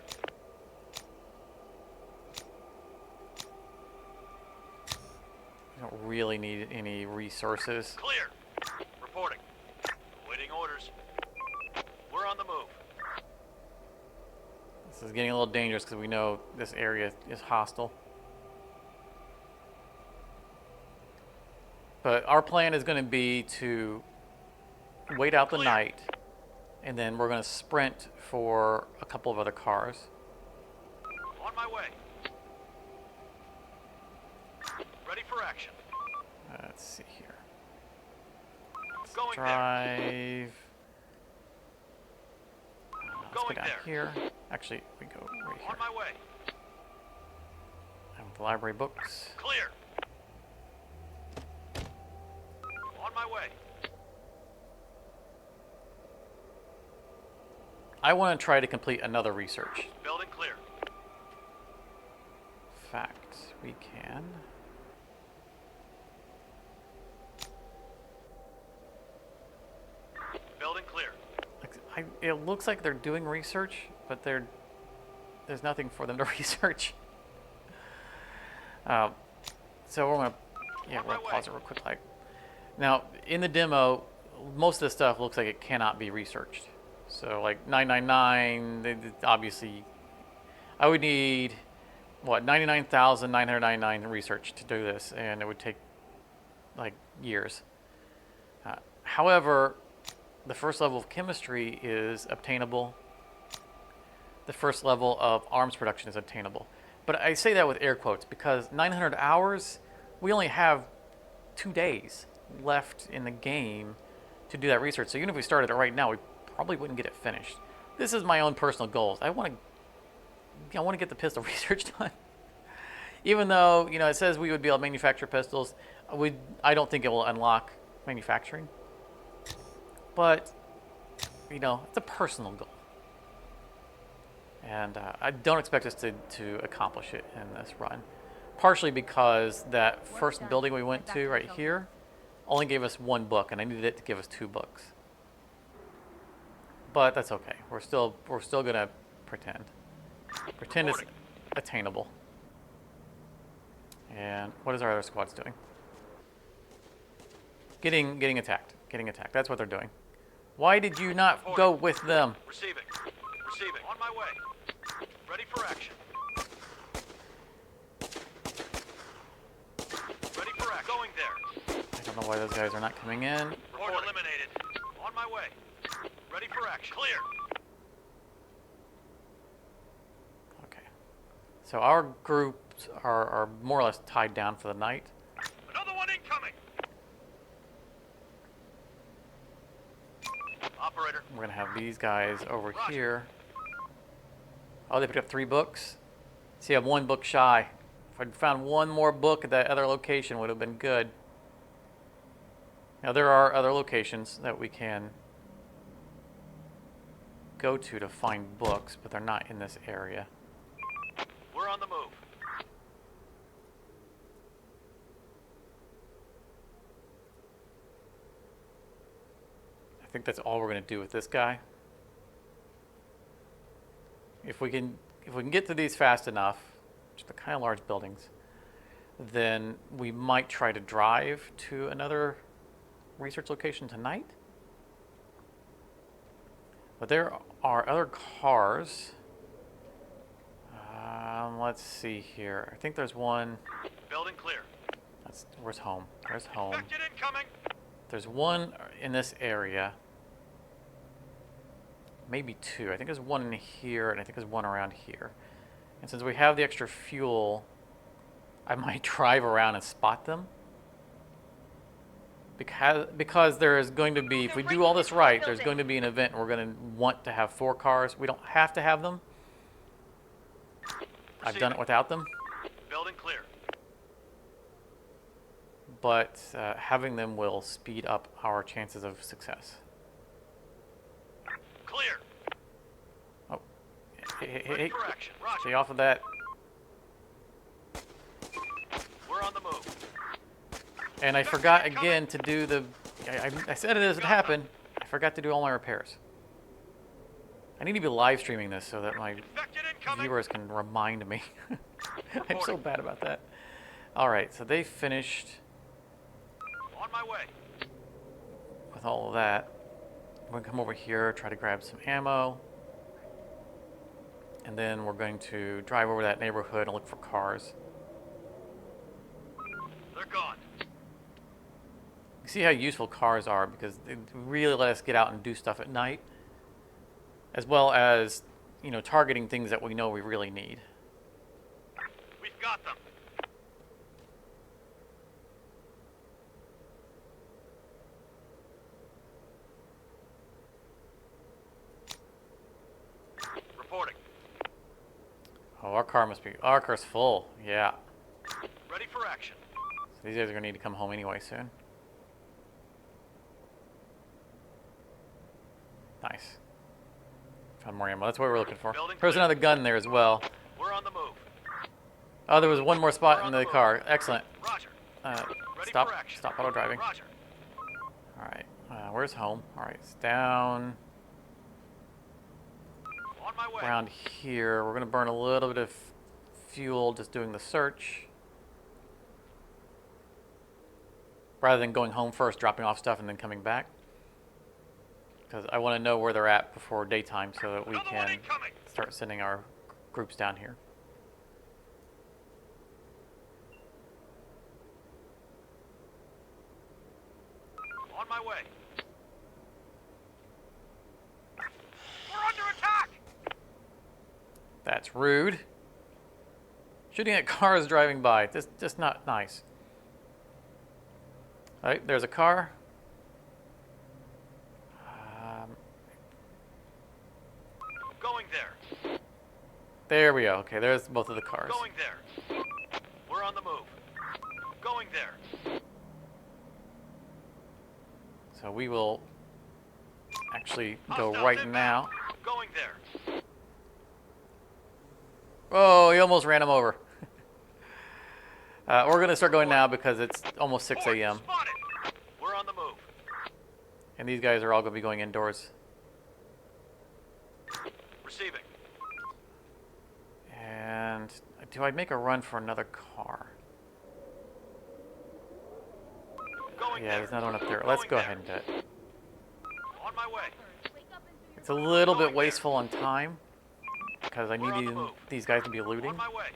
We don't really need any resources. Clear. Reporting. Waiting orders. We're on the move. This is getting a little dangerous because we know this area is hostile. But our plan is going to be to wait out the night, and then we're going to sprint for a couple of other cars. On my way. Ready for action. Let's see here. Going there. Drive. Let's go Going down there. here. Actually, we go right here. On my way. And the library books. Clear. On my way. I want to try to complete another research. Building clear. In fact, we can. Building clear. It looks like they're doing research, but there's nothing for them to research. So we're gonna pause it real quick. Now in the demo, most of the stuff looks like it cannot be researched. So like 999, obviously, I would need what 99,999 research to do this, and it would take like years. However, the first level of chemistry is obtainable. The first level of arms production is obtainable. But I say that with air quotes because 900 hours, we only have 2 days left in the game to do that research. So even if we started it right now, we probably wouldn't get it finished. This is my own personal goals. I want to get the pistol research done. Even though, it says we would be able to manufacture pistols, I don't think it will unlock manufacturing. But, it's a personal goal. And I don't expect us to accomplish it in this run. Partially because that first building we went to right here only gave us 1 book, and I needed it to give us 2 books. But that's okay. We're still gonna pretend. Pretend it's attainable. And what is our other squads doing? Getting attacked. Getting attacked. That's what they're doing. Why did you not go with them? Receiving. Receiving. On my way. Ready for action. Ready for action. Going there. I don't know why those guys are not coming in. Report eliminated. On my way. Ready for action. Clear. Okay. So our groups are more or less tied down for the night. Another one incoming. Operator. We're gonna have these guys over Roger. here. Oh, they picked up 3 books. See, I'm 1 book shy. If I'd found 1 more book at that other location, would have been good. Now there are other locations that we can go to find books, but they're not in this area. We're on the move. I think that's all we're going to do with this guy. If we can get to these fast enough, which are the kind of large buildings, then we might try to drive to another research location tonight. But there are other cars. Let's see here. I think there's one. Building clear. Where's home? There's home. Infected incoming. There's one in this area. Maybe two. I think there's one in here, and I think there's one around here. And since we have the extra fuel, I might drive around and spot them. Because there is going to be, if we do all this right, there's going to be an event and we're going to want to have 4 cars. We don't have to have them. I've done it without them. Building clear. But having them will speed up our chances of success. Clear. Oh, hey, Ready for action. Roger. stay off of that. We're on the move. And I forgot again to do the. I said it as it happened. I forgot to do all my repairs. I need to be live streaming this so that my Infected incoming. viewers can remind me. I'm so bad about that. All right, so they finished On my way. with all of that. I'm going to come over here, try to grab some ammo. And then we're going to drive over that neighborhood and look for cars. They're gone. You see how useful cars are because they really let us get out and do stuff at night. As well as, you know, targeting things that we know we really need. We've got them. Reporting. Oh, our car's full. Yeah. Ready for action. So these guys are going to need to come home anyway soon. Nice. Found more ammo. That's what we're looking for. Building There's clear. another gun there as well. We're on the move. Oh, there was one more spot We're in on the the move. car. Excellent. Roger. Ready Stop. for action. Stop auto driving. Roger. All right. Where's home? All right. It's down On my way. around here. We're going to burn a little bit of fuel just doing the search. Rather than going home first, dropping off stuff, and then coming back. Because I want to know where they're at before daytime so that we Another one can incoming. start sending our groups down here. On my way. We're under attack. That's rude. Shooting at cars driving by. Just not nice. All right, there's a car. Going there. There we go. Okay, there's both of the cars. Going there. We're on the move. Going there. So we will actually go Hostiles right inbound. now. Going there. Oh, he almost ran him over. We're going to start going now because it's almost 6 Port a.m. Spotted. We're on the move. And these guys are all going to be going indoors. Receiving. And do I make a run for another car? Going Yeah, there. there's another one up there. Let's Going go there. ahead and do it. On my way. It's a little bit Going there. wasteful on time because I We're on the need move. these guys to be looting. On my way.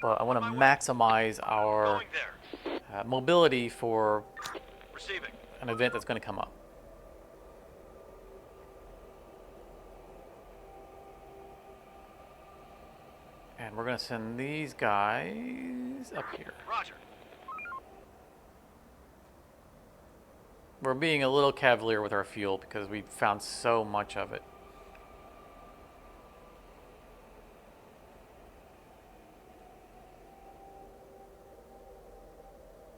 But I want to on my way. maximize our Going there. mobility for Receiving. an event that's going to come up. And we're going to send these guys up here. Roger. We're being a little cavalier with our fuel because we found so much of it.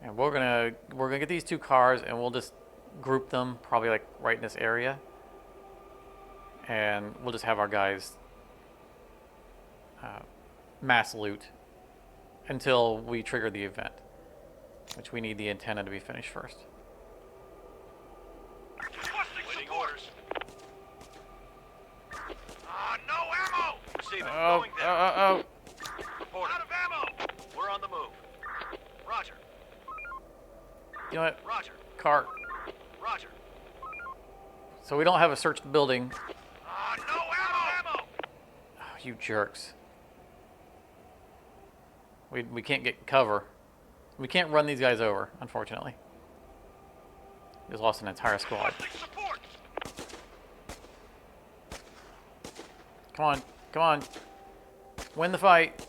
And we're gonna get these 2 cars and we'll just group them probably like right in this area. And we'll just have our guys mass loot until we trigger the event, which we need the antenna to be finished first. Waiting orders. No ammo. Receiving. Oh, Going there. oh. Report. Out of ammo. We're on the move. Roger. You know what? Roger. Car. Roger. So we don't have a search the building. No ammo! Oh, you jerks. We can't get cover. We can't run these guys over, unfortunately. We just lost an entire squad. Support! Come on, come on. Win the fight.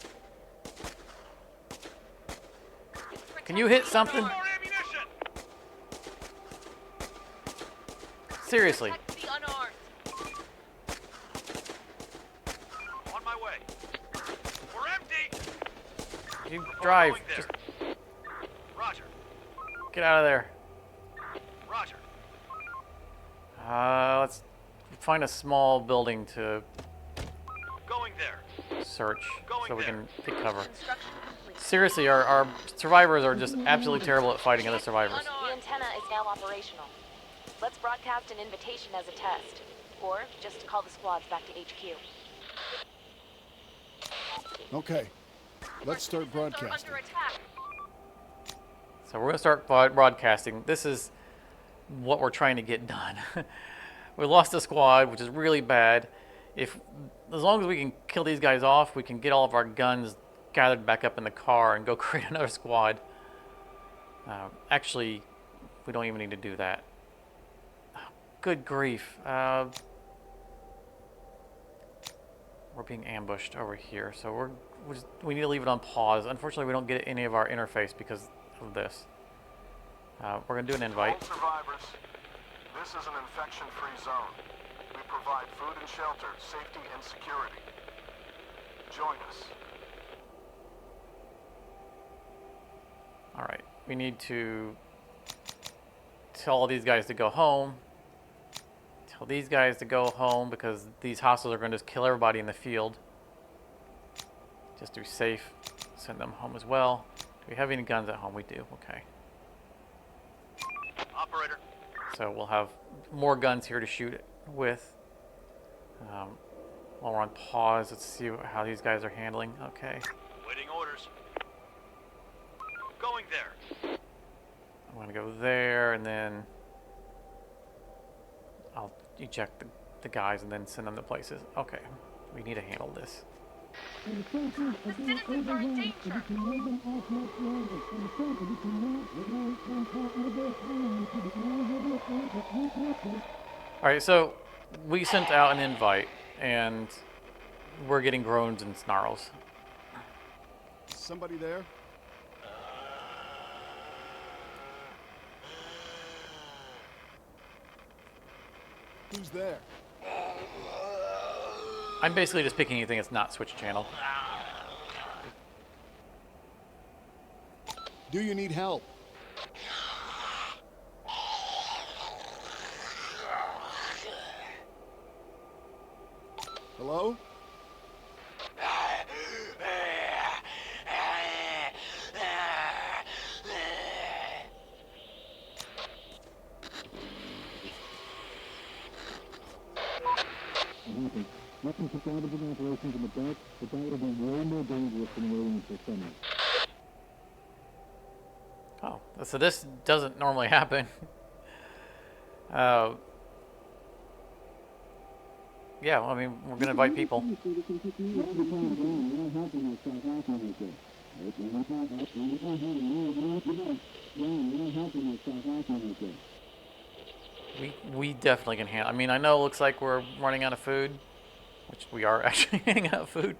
Can you hit something? More ammunition! Seriously. Protect the unarmed. On my way. We're empty! You drive. Going there. Just Roger. get out of there. Roger. Let's find a small building to Going there. search Going so we there. can take cover. Construction complete. Seriously, our survivors are just absolutely terrible at fighting other survivors. The antenna is now operational. Let's broadcast an invitation as a test. Or just call the squads back to HQ. Okay, let's start broadcasting. Under attack. So we're going to start broadcasting. This is what we're trying to get done. We lost a squad, which is really bad. As long as we can kill these guys off, we can get all of our guns gathered back up in the car and go create another squad. Actually, we don't even need to do that. Oh, good grief. We're being ambushed over here, so we need to leave it on pause. Unfortunately, we don't get any of our interface because of this. We're going to do an invite. All survivors, this is an infection-free zone. We provide food and shelter, safety and security. Join us. All right, we need to tell all these guys to go home. Tell these guys to go home because these hostiles are going to just kill everybody in the field. Just to be safe, send them home as well. Do we have any guns at home? We do, okay. Operator. So we'll have more guns here to shoot with. While we're on pause, let's see how these guys are handling. Okay, Waiting orders. Going there. I'm going to go there and then I'll eject the guys and then send them to places. Okay, we need to handle this. The citizens are in danger. All right, so we sent out an invite and we're getting groans and snarls. Somebody there? Who's there? I'm basically just picking anything that's not Switch channel. Do you need help? Hello? Oh, so this doesn't normally happen. Yeah, well, I mean, we're gonna invite people. We definitely can handle. I mean, I know it looks like we're running out of food, which we are actually running out of food.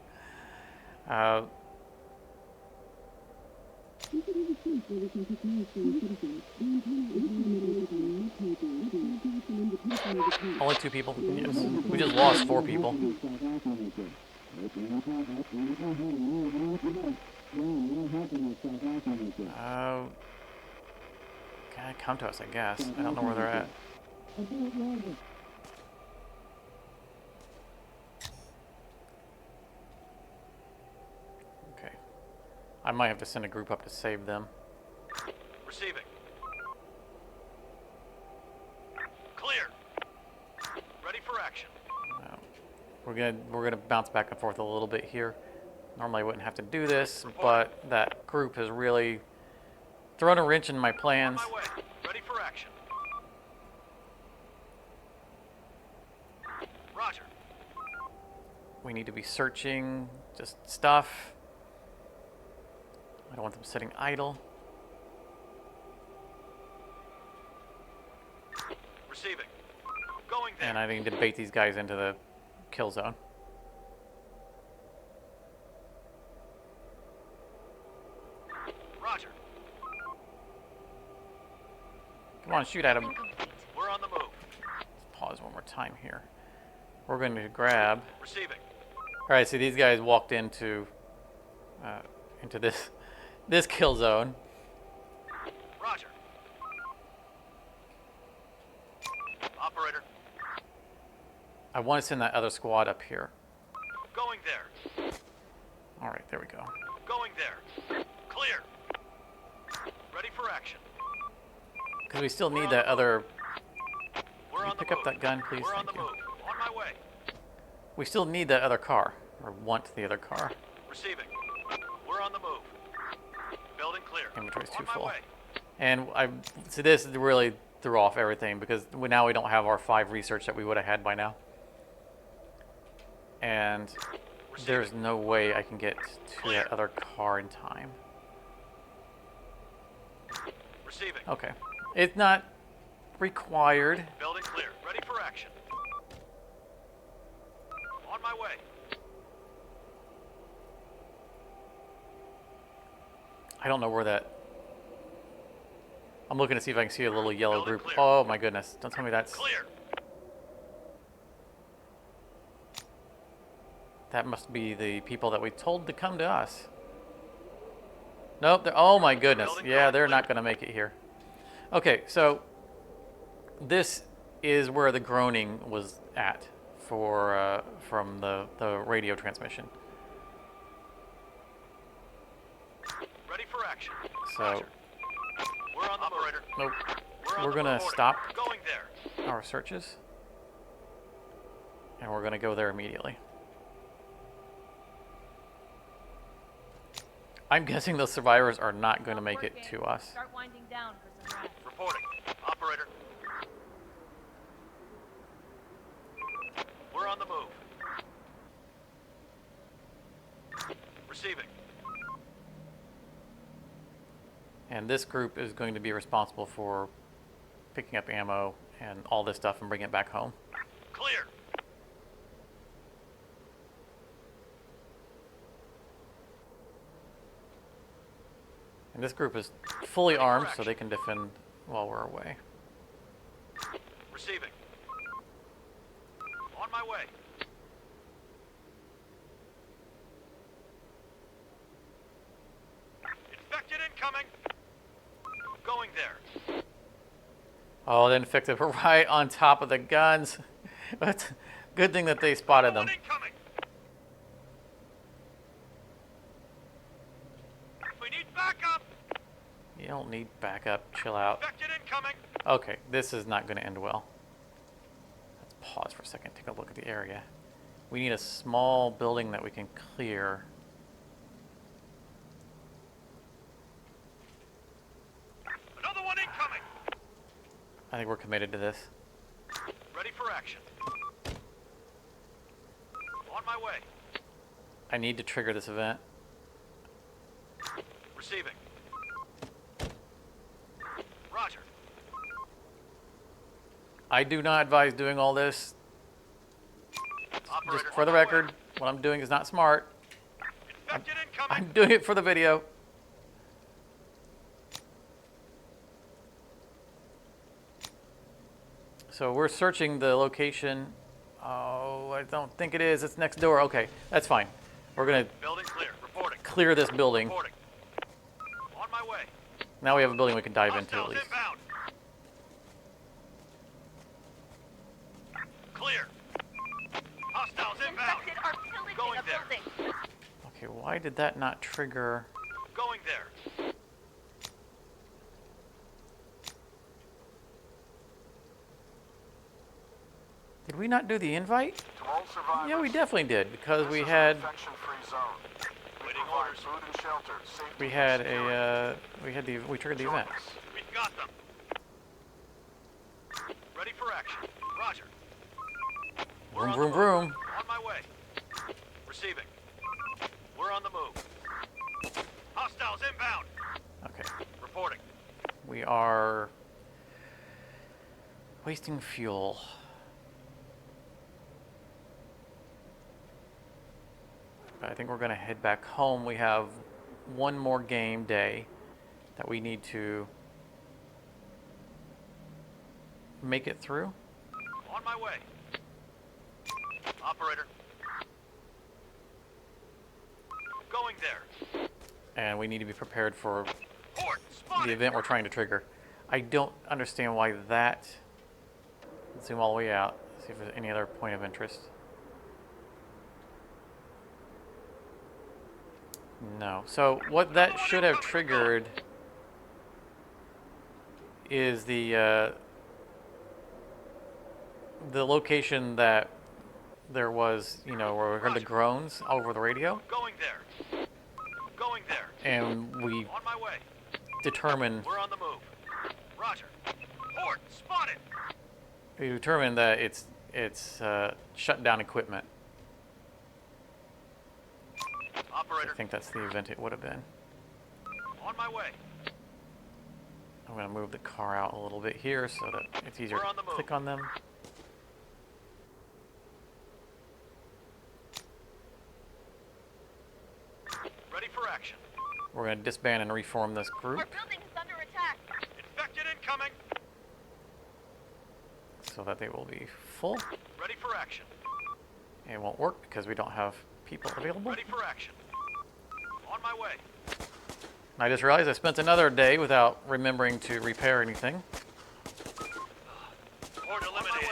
Only 2 people. Yes. We just lost 4 people. Gotta come to us, I guess. I don't know where they're at. Okay. I might have to send a group up to save them. Receiving. Clear. Ready for action. We're gonna bounce back and forth a little bit here. Normally I wouldn't have to do this, but that group has really thrown a wrench in my plans. On my way. Ready for action. Roger. We need to be searching just stuff. I don't want them sitting idle. Receiving. Going there. And I need to bait these guys into the kill zone. Roger. Come on, shoot at him. Incomplete. We're on the move. Pause one more time here. We're going to grab. Receiving. All right, so these guys walked into this kill zone. Roger. Operator. I want to send that other squad up here. Going there. All right, there we go. Going there. Clear. Ready for action. Because we still need that other. We're Can you on the pick up move. that gun, please? We're on Thank the you. move. On my way. We still need that other car, or want the other car. Receiving. We're on the move. Building clear. Inventory's too on my full. way. And so this really threw off everything because now we don't have our 5 research that we would have had by now. And there's no way I can get to that other car in time. Receiving. Okay. It's not required. Building clear. Ready for action. On my way. I don't know where that... I'm looking to see if I can see a little yellow Building group. clear. Oh my goodness. Don't tell me that's... Clear. That must be the people that we told to come to us. Nope. Oh my goodness. Yeah, they're not going to make it here. Okay, so this is where the groaning was at for from the radio transmission. Ready for action. So Roger. We're on the operator. nope. We're, on We're the gonna move. stop Going there. our searches, and we're gonna go there immediately. I'm guessing those survivors are not going to make it to us. Start winding down for some rest. Reporting. Operator. We're on the move. Receiving. And this group is going to be responsible for picking up ammo and all this stuff and bringing it back home. Clear. And this group is fully armed, so they can defend while we're away. Receiving. On my way. Infected incoming. Going there. Oh, the infected were right on top of the guns. But good thing that they spotted them. One incoming. We need backup. You don't need backup. Chill out. Infected incoming. Okay, this is not going to end well. Let's pause for a second. Take a look at the area. We need a small building that we can clear. Another one incoming. I think we're committed to this. Ready for action. On my way. I need to trigger this event. Receiving. Roger. I do not advise doing all this. Operator, Just for the on my way. record, what I'm doing is not smart. Infected incoming. I'm doing it for the video. So we're searching the location. Oh, I don't think it is. It's next door. Okay, that's fine. We're going to Building clear. Reporting. clear this building. Reporting. On my way. Now we have a building we can dive into at Hostiles least. inbound. Clear. Hostiles inbound. Infected are pillaging Going a there. building. Okay, why did that not trigger? Going there. Did we not do the invite? To all survivors, Yeah, we definitely did because this we is an had infection-free zone. We Waiting provide orders. food and shelter, safety we and had security. we triggered the Join event. us. We've got them. Ready for action. Roger. Vroom, vroom, vroom. On my way. Receiving. We're on the move. Hostiles inbound. Okay. Reporting. We are wasting fuel. I think we're going to head back home. We have one more game day that we need to make it through. On my way. Operator. Going there. And we need to be prepared for Port. the Spotted. event we're trying to trigger. I don't understand why that... Let's zoom all the way out. See if there's any other point of interest. No. So what that should have triggered is the location that there was, you know, where we heard the groans over the radio, Going there. Going there. and we On my way. determined We're on the move. Roger. Port. Spotted. that it's shut down equipment. Operator. I think that's the event it would have been. On my way. I'm going to move the car out a little bit here so that it's easier We're to on the move. click on them. Ready for action. We're going to disband and reform this group Our building is under attack. Infected incoming. so that they will be full. Ready for action. It won't work because we don't have people available. Ready for action. On my way. I just realized I spent another day without remembering to repair anything. Port eliminated.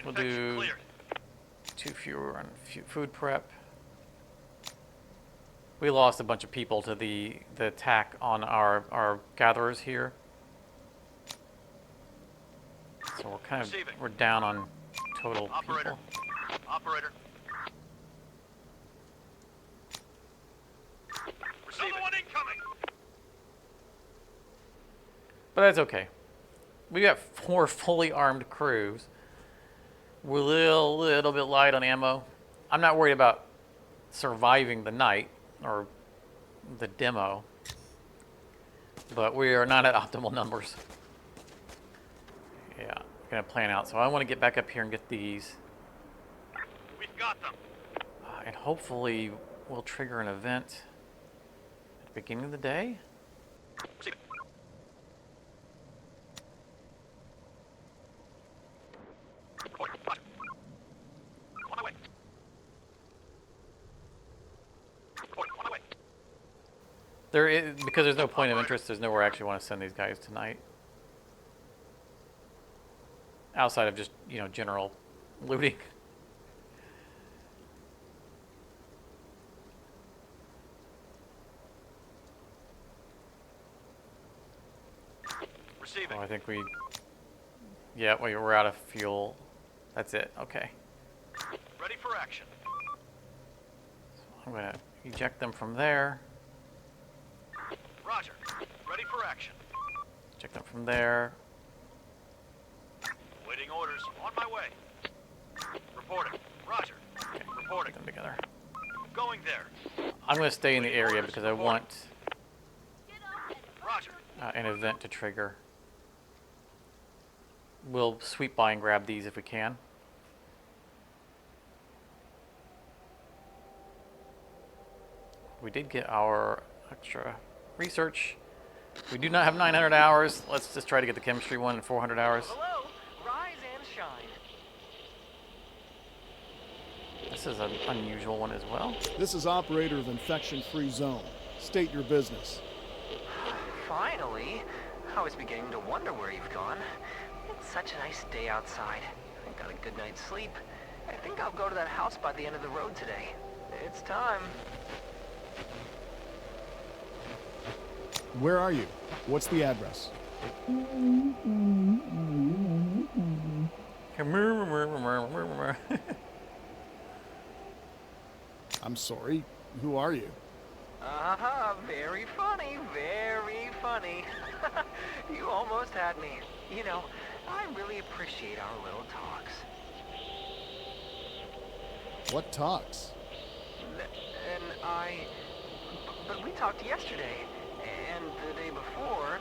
We'll Infection do cleared. 2 fewer on food prep. We lost a bunch of people to the attack on our gatherers here. So we're kind of Receiving. we're down on total Operator. people. Operator. Receiving. Another one incoming. But that's okay. We got 4 fully armed crews. We're a little bit light on ammo. I'm not worried about surviving the night or the demo, but we are not at optimal numbers. Yeah, gonna plan out. So I want to get back up here and get these, We've got them. and hopefully we'll trigger an event at the beginning of the day. Receiving. Reporting. Roger. On my way. Reporting. On my way. There is, because there's no point of interest. There's nowhere I actually want to send these guys tonight, outside of just, you know, general looting. Receiving. Oh, I think we, yeah, we're out of fuel. That's it. Okay. Ready for action. I'm gonna eject them from there. Roger. Ready for action. Eject them from there. Waiting orders. On my way. Reporting. Roger. Okay. Reporting. Put them together. Going there. I'm gonna stay in the area because I want Roger. an event to trigger. We'll sweep by and grab these if we can. We did get our extra research. We do not have 900 hours. Let's just try to get the chemistry one in 400 hours. Hello, rise and shine. This is an unusual one as well. This is operator of Infection-Free Zone. State your business. Finally, I was beginning to wonder where you've gone. It's such a nice day outside. I got a good night's sleep. I think I'll go to that house by the end of the road today. It's time. Where are you? What's the address? I'm sorry. Who are you? Uh-huh, very funny, very funny. You almost had me. You know, I really appreciate our little talks. What talks? But we talked yesterday, and the day before.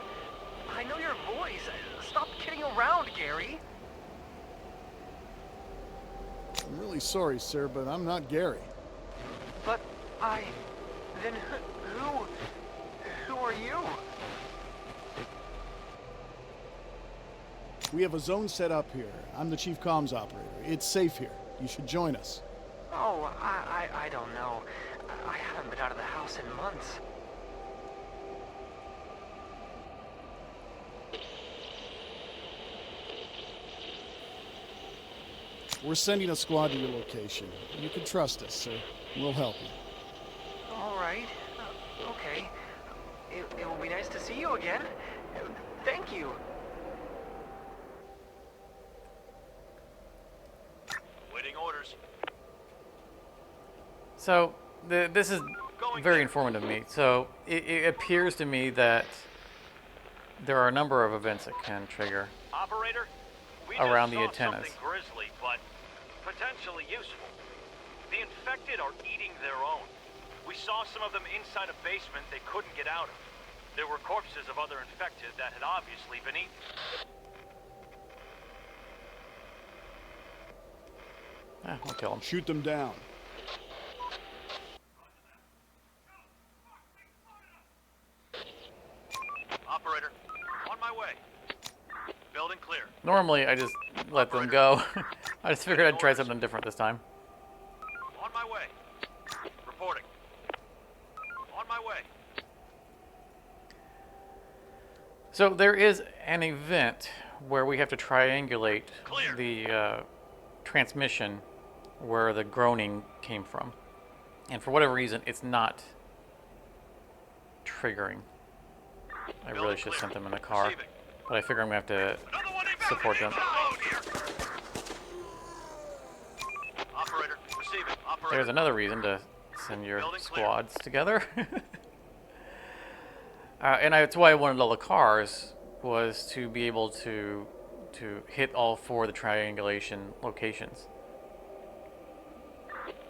I know your voice. Stop kidding around, Gary. I'm really sorry, sir, but I'm not Gary. But then who are you? We have a zone set up here. I'm the chief comms operator. It's safe here. You should join us. Oh, I don't know. I haven't been out of the house in months. We're sending a squad to your location. You can trust us, sir. We'll help you. All right. Okay. It will be nice to see you again. Thank you. Waiting orders. So this is very informative to me. So it appears to me that there are a number of events that can trigger Operator, we around just the saw antennas. something grisly, but potentially useful. The infected are eating their own. We saw some of them inside a basement they couldn't get out of. There were corpses of other infected that had obviously been eaten. We'll kill them. Shoot them down. Operator, on my way. Building clear. Normally, I just let them go. I just figured I'd try something different this time. On my way. Reporting. On my way. So there is an event where we have to triangulate Clear. the transmission where the groaning came from. And for whatever reason, it's not triggering. I really should have sent them in the car. Receiving. But I figure I'm going to have to Another one support them. Operator, receiving. Operator. There's another reason to send your Building clear. squads together. And that's why I wanted all the cars, was to be able to hit all four of the triangulation locations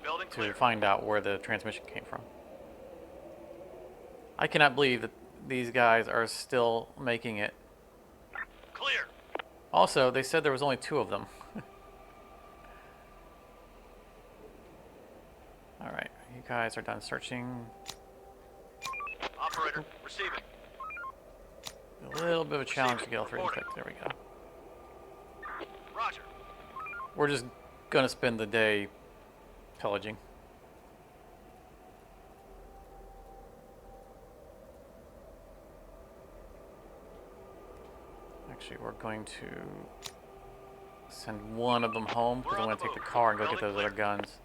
Building to clear. find out where the transmission came from. I cannot believe that these guys are still making it. Clear. Also, they said there was only 2 of them. All right, you guys are done searching. Operator, receiving. A little bit of a challenge to get all 3 infected. There we go. Roger. We're just gonna spend the day pillaging. Actually, we're going to send one of them home because I'm going to take the car and go get those other guns.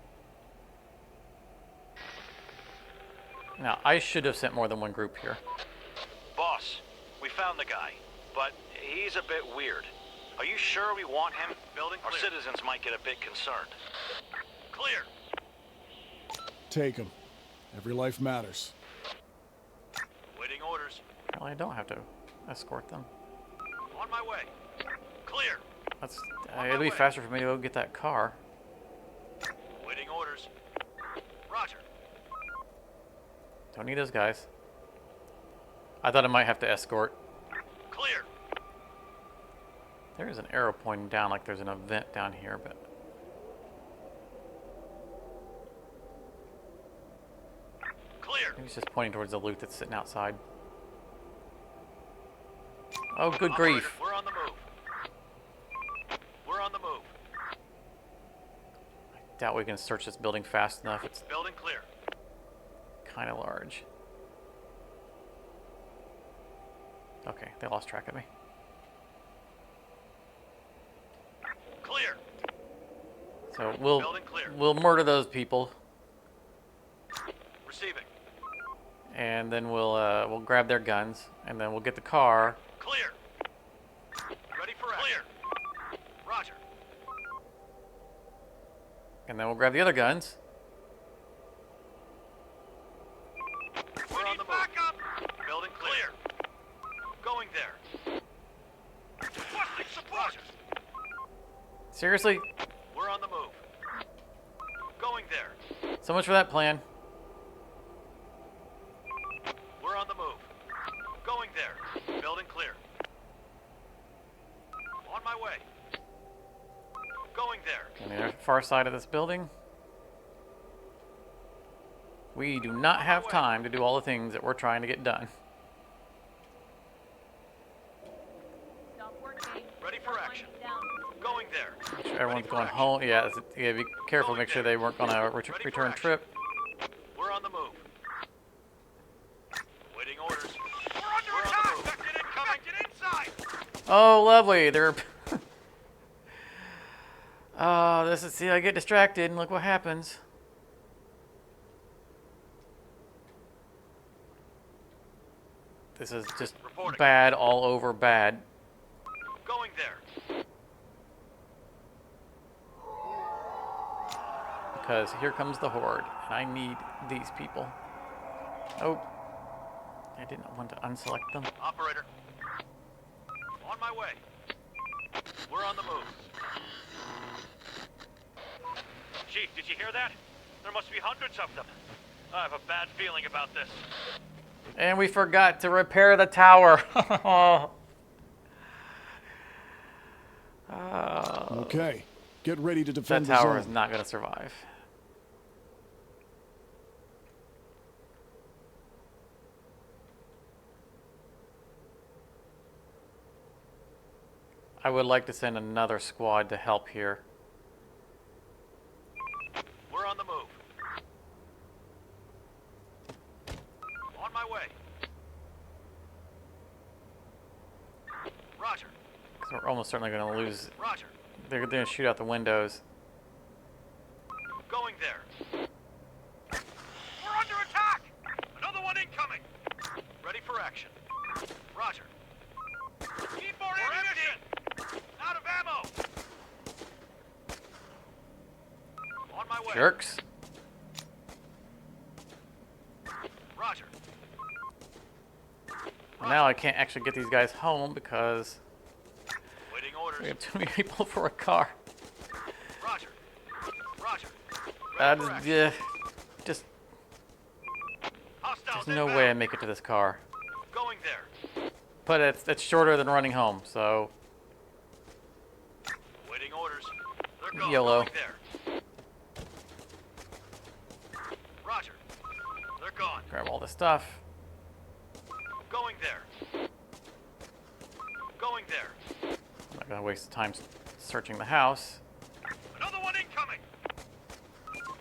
Now, I should have sent more than one group here. Boss, we found the guy, but he's a bit weird. Are you sure we want him? Building clear. Our citizens might get a bit concerned. Clear. Take them. Every life matters. Waiting orders. Apparently, I don't have to escort them. On my way. Clear. That's On my it'll be way. faster for me to go get that car. Waiting orders. Roger. Don't need those guys. I thought I might have to escort. Clear. There is an arrow pointing down, like there's an event down here, but Clear. maybe it's just pointing towards the loot that's sitting outside. Oh, good Operator, grief. we're on the move. We're on the move. I doubt we can search this building fast enough. It's Building clear. kind of large. Okay, they lost track of me. Clear. So Building clear. we'll murder those people, Receiving. and then we'll grab their guns, and then we'll get the car. Clear. Ready for action. Clear. Roger. And then we'll grab the other guns. We're on the move. Backup. Building clear. Going there. Requesting support. Seriously? We're on the move. Going there. So much for that plan. We're on the move. Going there. Building clear. On my way. Going there. On the far side of this building. We do not have time to do all the things that we're trying to get done. Stop working. Ready for action. Going there. Make sure everyone's going home. Yeah, yeah, be careful. Make sure they weren't on a return trip. We're on the move. Waiting orders. We're under attack. Infected incoming. Get inside. Oh, lovely. They're. Oh, this is. See, I get distracted, and look what happens. This is just bad all over bad. Going there. Because here comes the horde, and I need these people. Oh, I didn't want to unselect them. Operator. On my way. We're on the move. Chief, did you hear that? There must be hundreds of them. I have a bad feeling about this. And we forgot to repair the tower. Okay, get ready to That defend the tower zone. is not going to survive. I would like to send another squad to help here. We're on the move. On my way. Roger. Because we're almost certainly going to lose. Roger. They're going to shoot out the windows. Going there. We're under attack! Another one incoming! Ready for action. Roger. Need more ammunition! Out of ammo! On my way. Jerks. Roger. Now I can't actually get these guys home because Waiting orders. we have too many people for a car. Roger. Roger. Ready for action. Just Hostiles there's no inbound. way I make it to this car. Going there. But it's shorter than running home, so Waiting orders. They're gone. YOLO. Going there. Roger. They're gone. grab all this stuff. Going there. Going there. I'm not gonna waste time searching the house. Another one incoming.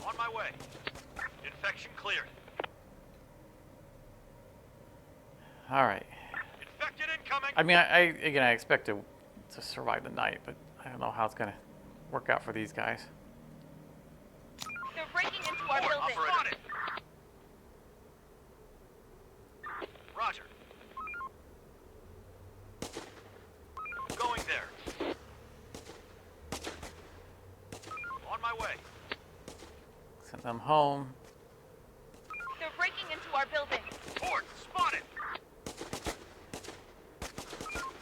On my way. Infection cleared. All right. Infected incoming. I mean, I expect to survive the night, but I don't know how it's gonna work out for these guys. They're breaking into our Report, building. operator. Roger. Going there. On my way. Send them home. They're breaking into our building. Port spotted.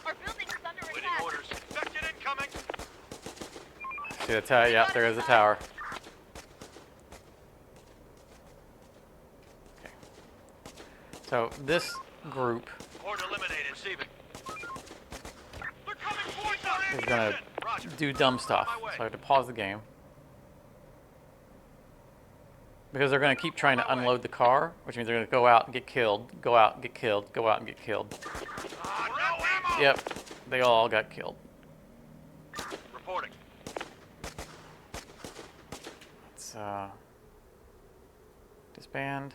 Our building is under Waiting attack. orders. Infected incoming. See the tower? Yeah, there is the tower. Okay. So this group Port eliminated. Receiving. They're coming towards us. is gonna Roger. do dumb stuff. So I have to pause the game. Because they're gonna keep trying to unload the car, which means they're gonna go out and get killed, go out and get killed, go out and get killed. No ammo. Yep, they all got killed. Reporting. Let's disband.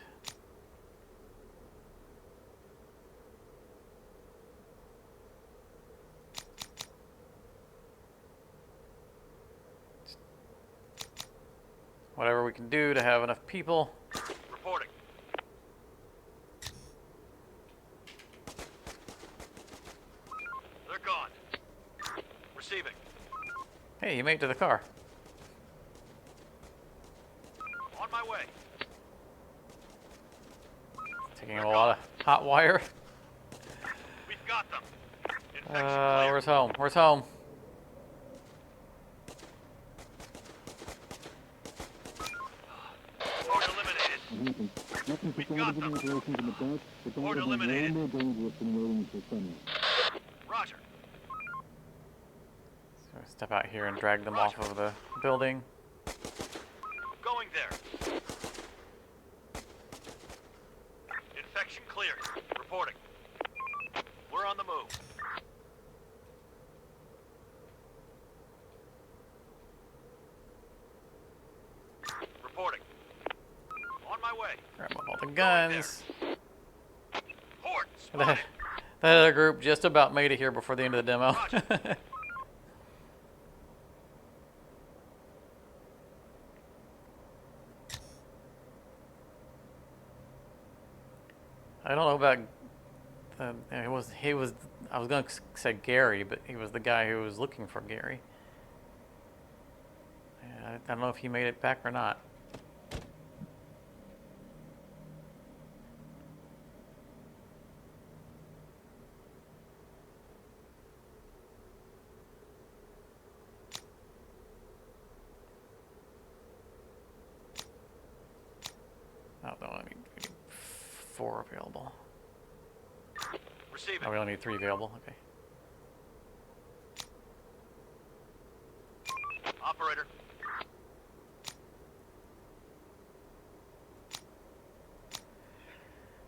Whatever we can do to have enough people. Reporting. They're gone. Receiving. Hey, you made it to the car. On my way. Taking a lot of hot wire. We've got them. Infection clear. Where's home? Where's home? Horde eliminated. We got them. Horde eliminated. Roger. So step out here and drag them off of the building. Going there. Infection cleared. Reporting. We're on the move. Reporting. On my way. Grab up all the guns. Horde, That, spotted. that other group just about made it here before the end of the demo. I don't know about. He was. I was going to say Gary, but he was the guy who was looking for Gary. I don't know if he made it back or not. Oh, no, I need 4 available. Receiving. Oh, we only need 3 available. Okay. Operator.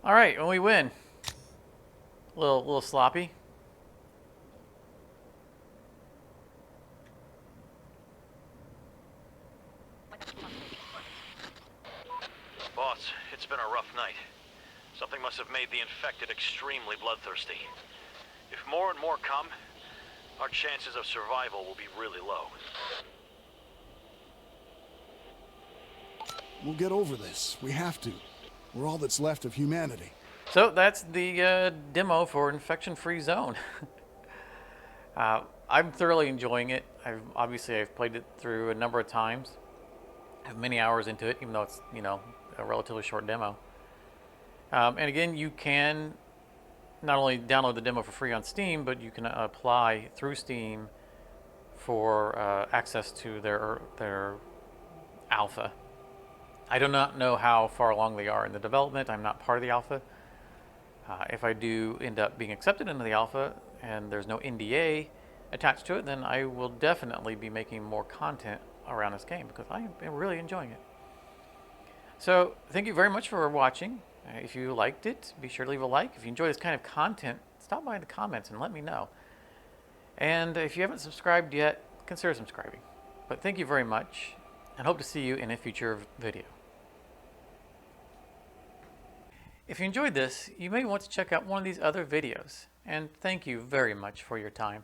All right, when we win, little sloppy. Boss, it's been a rough night. Something must have made the infected extremely bloodthirsty. If more and more come, our chances of survival will be really low. We'll get over this. We have to. We're all that's left of humanity. So that's the demo for Infection Free Zone. I'm thoroughly enjoying it. I've played it through a number of times. I have many hours into it, even though it's, you know, a relatively short demo. And again, you can not only download the demo for free on Steam, but you can apply through Steam for access to their alpha. I do not know how far along they are in the development. I'm not part of the alpha. If I do end up being accepted into the alpha and there's no NDA attached to it, then I will definitely be making more content around this game because I am really enjoying it. So thank you very much for watching. If you liked it, be sure to leave a like. If you enjoy this kind of content, stop by in the comments and let me know. And if you haven't subscribed yet, consider subscribing. But thank you very much, and hope to see you in a future video. If you enjoyed this, you may want to check out one of these other videos. And thank you very much for your time.